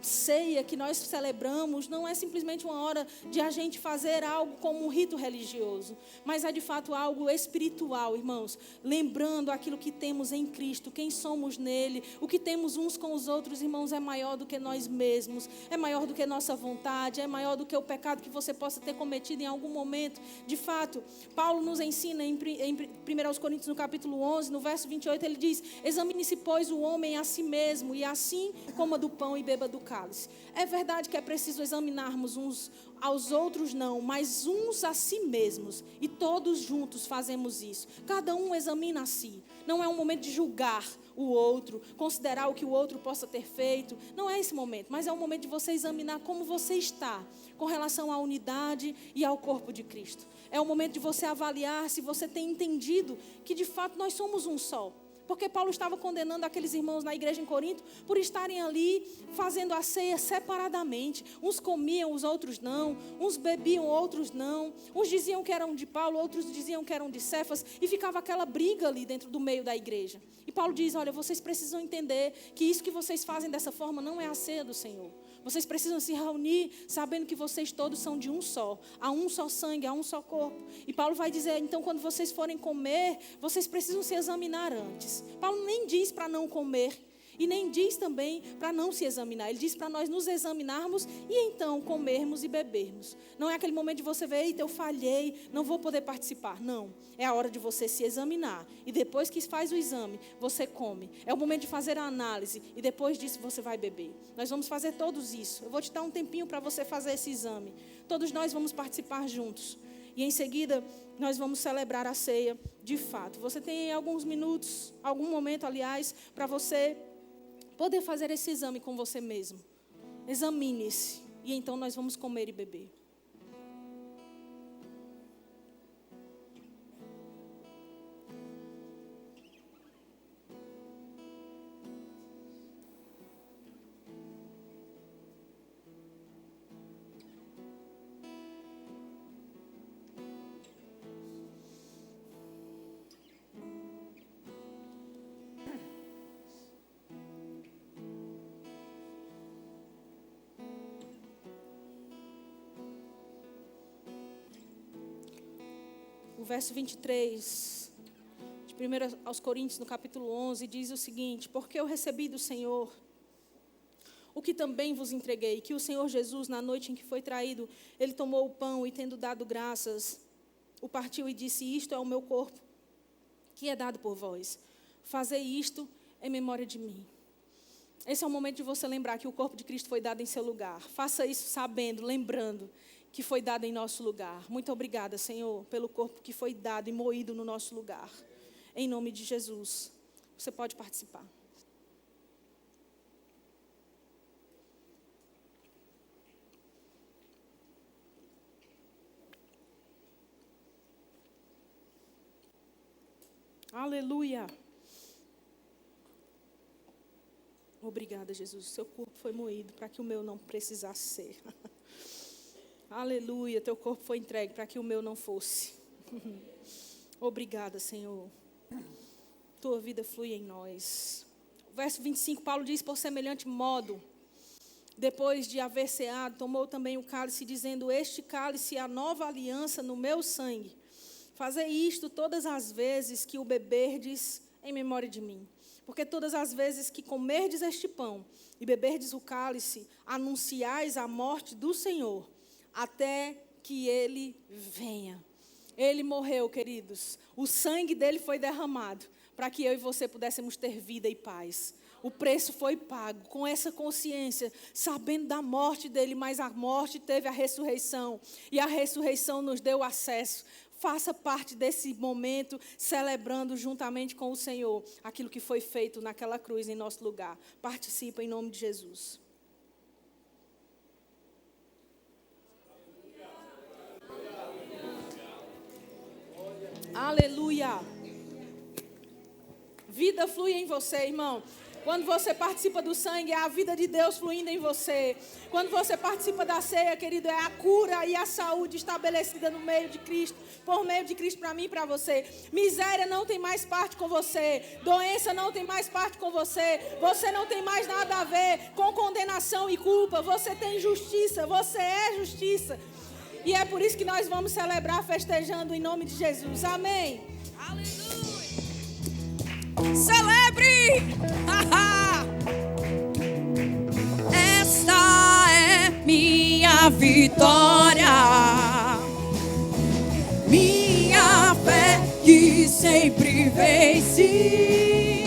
ceia que nós celebramos não é simplesmente uma hora de a gente fazer algo como um rito religioso, mas é de fato algo espiritual, irmãos. Lembrando aquilo que temos em Cristo, quem somos nele, o que temos uns com os outros, irmãos, é maior do que nós mesmos, é maior do que nossa vontade, é maior do que o pecado que você possa ter cometido em algum momento. De fato, Paulo nos ensina em 1 Coríntios, no capítulo 11, no verso 28, ele diz: examine-se, pois, o homem a si mesmo, e assim coma do pão e beba do cálice. É verdade que é preciso examinarmos uns aos outros, não, mas uns a si mesmos. E todos juntos fazemos isso. Cada um examina a si. Não é um momento de julgar o outro, considerar o que o outro possa ter feito. Não é esse momento, mas é um momento de você examinar como você está com relação à unidade e ao corpo de Cristo. É o momento de você avaliar se você tem entendido que de fato nós somos um só. Porque Paulo estava condenando aqueles irmãos na igreja em Corinto por estarem ali fazendo a ceia separadamente. Uns comiam, os outros não. Uns bebiam, outros não. Uns diziam que eram de Paulo, outros diziam que eram de Cefas. E ficava aquela briga ali dentro do meio da igreja. E Paulo diz: olha, vocês precisam entender que isso que vocês fazem dessa forma não é a ceia do Senhor. Vocês precisam se reunir sabendo que vocês todos são de um só. Há um só sangue, há um só corpo. E Paulo vai dizer: então quando vocês forem comer, vocês precisam se examinar antes. Paulo nem diz para não comer. E nem diz também para não se examinar. Ele diz para nós nos examinarmos e então comermos e bebermos. Não é aquele momento de você ver: eita, eu falhei, não vou poder participar. Não, é a hora de você se examinar. E depois que faz o exame, você come. É o momento de fazer a análise. E depois disso você vai beber. Nós vamos fazer todos isso. Eu vou te dar um tempinho para você fazer esse exame. Todos nós vamos participar juntos. E em seguida, nós vamos celebrar a ceia de fato. Você tem alguns minutos, algum momento, aliás, para você poder fazer esse exame com você mesmo. Examine-se. E então nós vamos comer e beber. O verso 23, de 1 aos Coríntios, no capítulo 11, diz o seguinte: porque eu recebi do Senhor o que também vos entreguei, que o Senhor Jesus, na noite em que foi traído, ele tomou o pão e, tendo dado graças, o partiu e disse: isto é o meu corpo, que é dado por vós. Fazei isto em memória de mim. Esse é o momento de você lembrar que o corpo de Cristo foi dado em seu lugar. Faça isso sabendo, lembrando que foi dado em nosso lugar. Muito obrigada, Senhor, pelo corpo que foi dado e moído no nosso lugar. Em nome de Jesus. Você pode participar. Aleluia. Obrigada, Jesus. Seu corpo foi moído para que o meu não precisasse ser. Aleluia, teu corpo foi entregue para que o meu não fosse. Obrigada, Senhor. tua vida flui em nós. O verso 25, Paulo diz: por semelhante modo, depois de haver ceado, tomou também o cálice, dizendo: este cálice é a nova aliança no meu sangue. Fazei isto todas as vezes que o beberdes em memória de mim. Porque todas as vezes que comerdes este pão e beberdes o cálice, anunciais a morte do Senhor, até que Ele venha. Ele morreu, queridos. O sangue dele foi derramado para que eu e você pudéssemos ter vida e paz. O preço foi pago com essa consciência, sabendo da morte dele, mas a morte teve a ressurreição. E a ressurreição nos deu acesso. Faça parte desse momento, celebrando juntamente com o Senhor aquilo que foi feito naquela cruz em nosso lugar. Participa em nome de Jesus. Aleluia. Vida flui em você, irmão. Quando você participa do sangue, é a vida de Deus fluindo em você. Quando você participa da ceia, querido, é a cura e a saúde estabelecida no meio de Cristo, por meio de Cristo para mim e para você. Miséria não tem mais parte com você. Doença não tem mais parte com você. Você não tem mais nada a ver com condenação e culpa. Você tem justiça. Você é justiça. E é por isso que nós vamos celebrar festejando em nome de Jesus. Amém. Aleluia. Celebre! Esta é minha vitória, minha fé que sempre vence,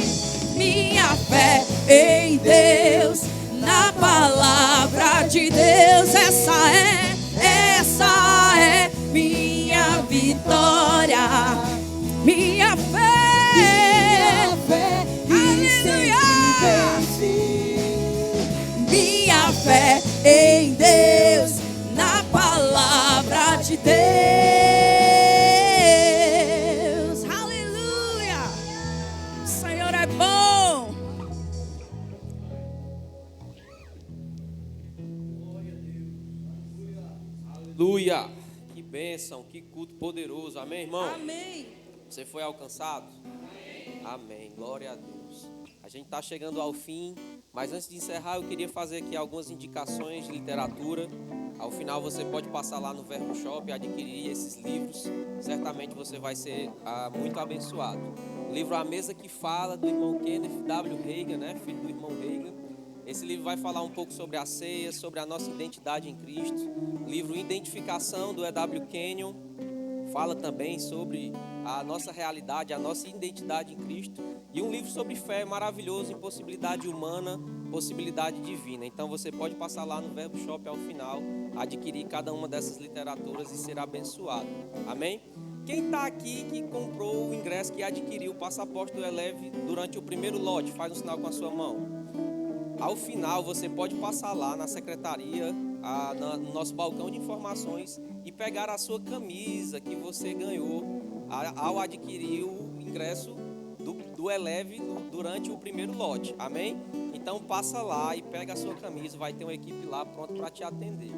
minha fé em Deus, na palavra de Deus. Essa é minha vitória, minha fé. Minha fé em Deus, na palavra de Deus. Aleluia! O Senhor é bom. Aleluia! Que bênção, que culto poderoso. Amém, irmão? Amém. Você foi alcançado? Amém. Glória a Deus. A gente está chegando ao fim, mas antes de encerrar eu queria fazer aqui algumas indicações de literatura. Ao final você pode passar lá no Verbo Shop e adquirir esses livros. Certamente você vai ser muito abençoado. O livro A Mesa que Fala, do irmão Kenneth W. Reagan, né? Filho do irmão Reagan. Esse livro vai falar um pouco sobre a ceia, sobre a nossa identidade em Cristo. O livro Identificação, do E.W. Kenyon, fala também sobre a nossa realidade, a nossa identidade em Cristo. E um livro sobre fé maravilhoso, impossibilidade humana, possibilidade divina. Então você pode passar lá no Verbo Shop ao final, adquirir cada uma dessas literaturas e ser abençoado. Amém? Quem está aqui que comprou o ingresso, que adquiriu o passaporte do Eleve durante o primeiro lote, faz um sinal com a sua mão. Ao final você pode passar lá na secretaria, no nosso balcão de informações, e pegar a sua camisa que você ganhou ao adquirir o ingresso do Eleve durante o primeiro lote. Amém? Então passa lá e pega a sua camisa, vai ter uma equipe lá pronta para te atender.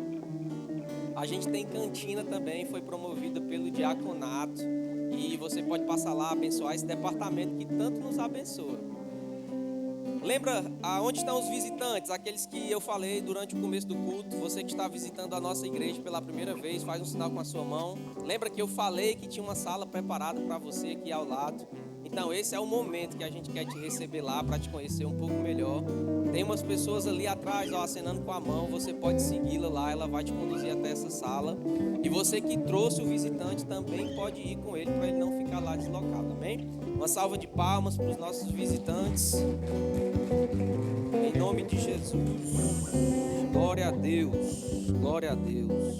A gente tem cantina também, foi promovida pelo diaconato, e você pode passar lá, abençoar esse departamento que tanto nos abençoa. Lembra aonde estão os visitantes, aqueles que eu falei durante o começo do culto? Você que está visitando a nossa igreja pela primeira vez, faz um sinal com a sua mão. Lembra que eu falei que tinha uma sala preparada para você aqui ao lado? Então esse é o momento que a gente quer te receber lá para te conhecer um pouco melhor. Tem umas pessoas ali atrás, acenando com a mão, você pode segui-la lá, ela vai te conduzir até essa sala. E você que trouxe o visitante também pode ir com ele para ele não ficar lá deslocado, amém? Uma salva de palmas para os nossos visitantes. Em nome de Jesus. Glória a Deus. Glória a Deus.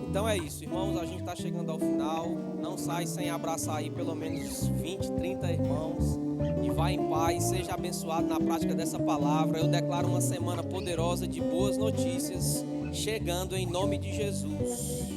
Então é isso, irmãos. A gente está chegando ao final. Não sai sem abraçar aí pelo menos 20, 30 irmãos. E vá em paz. Seja abençoado na prática dessa palavra. Eu declaro uma semana poderosa de boas notícias chegando em nome de Jesus.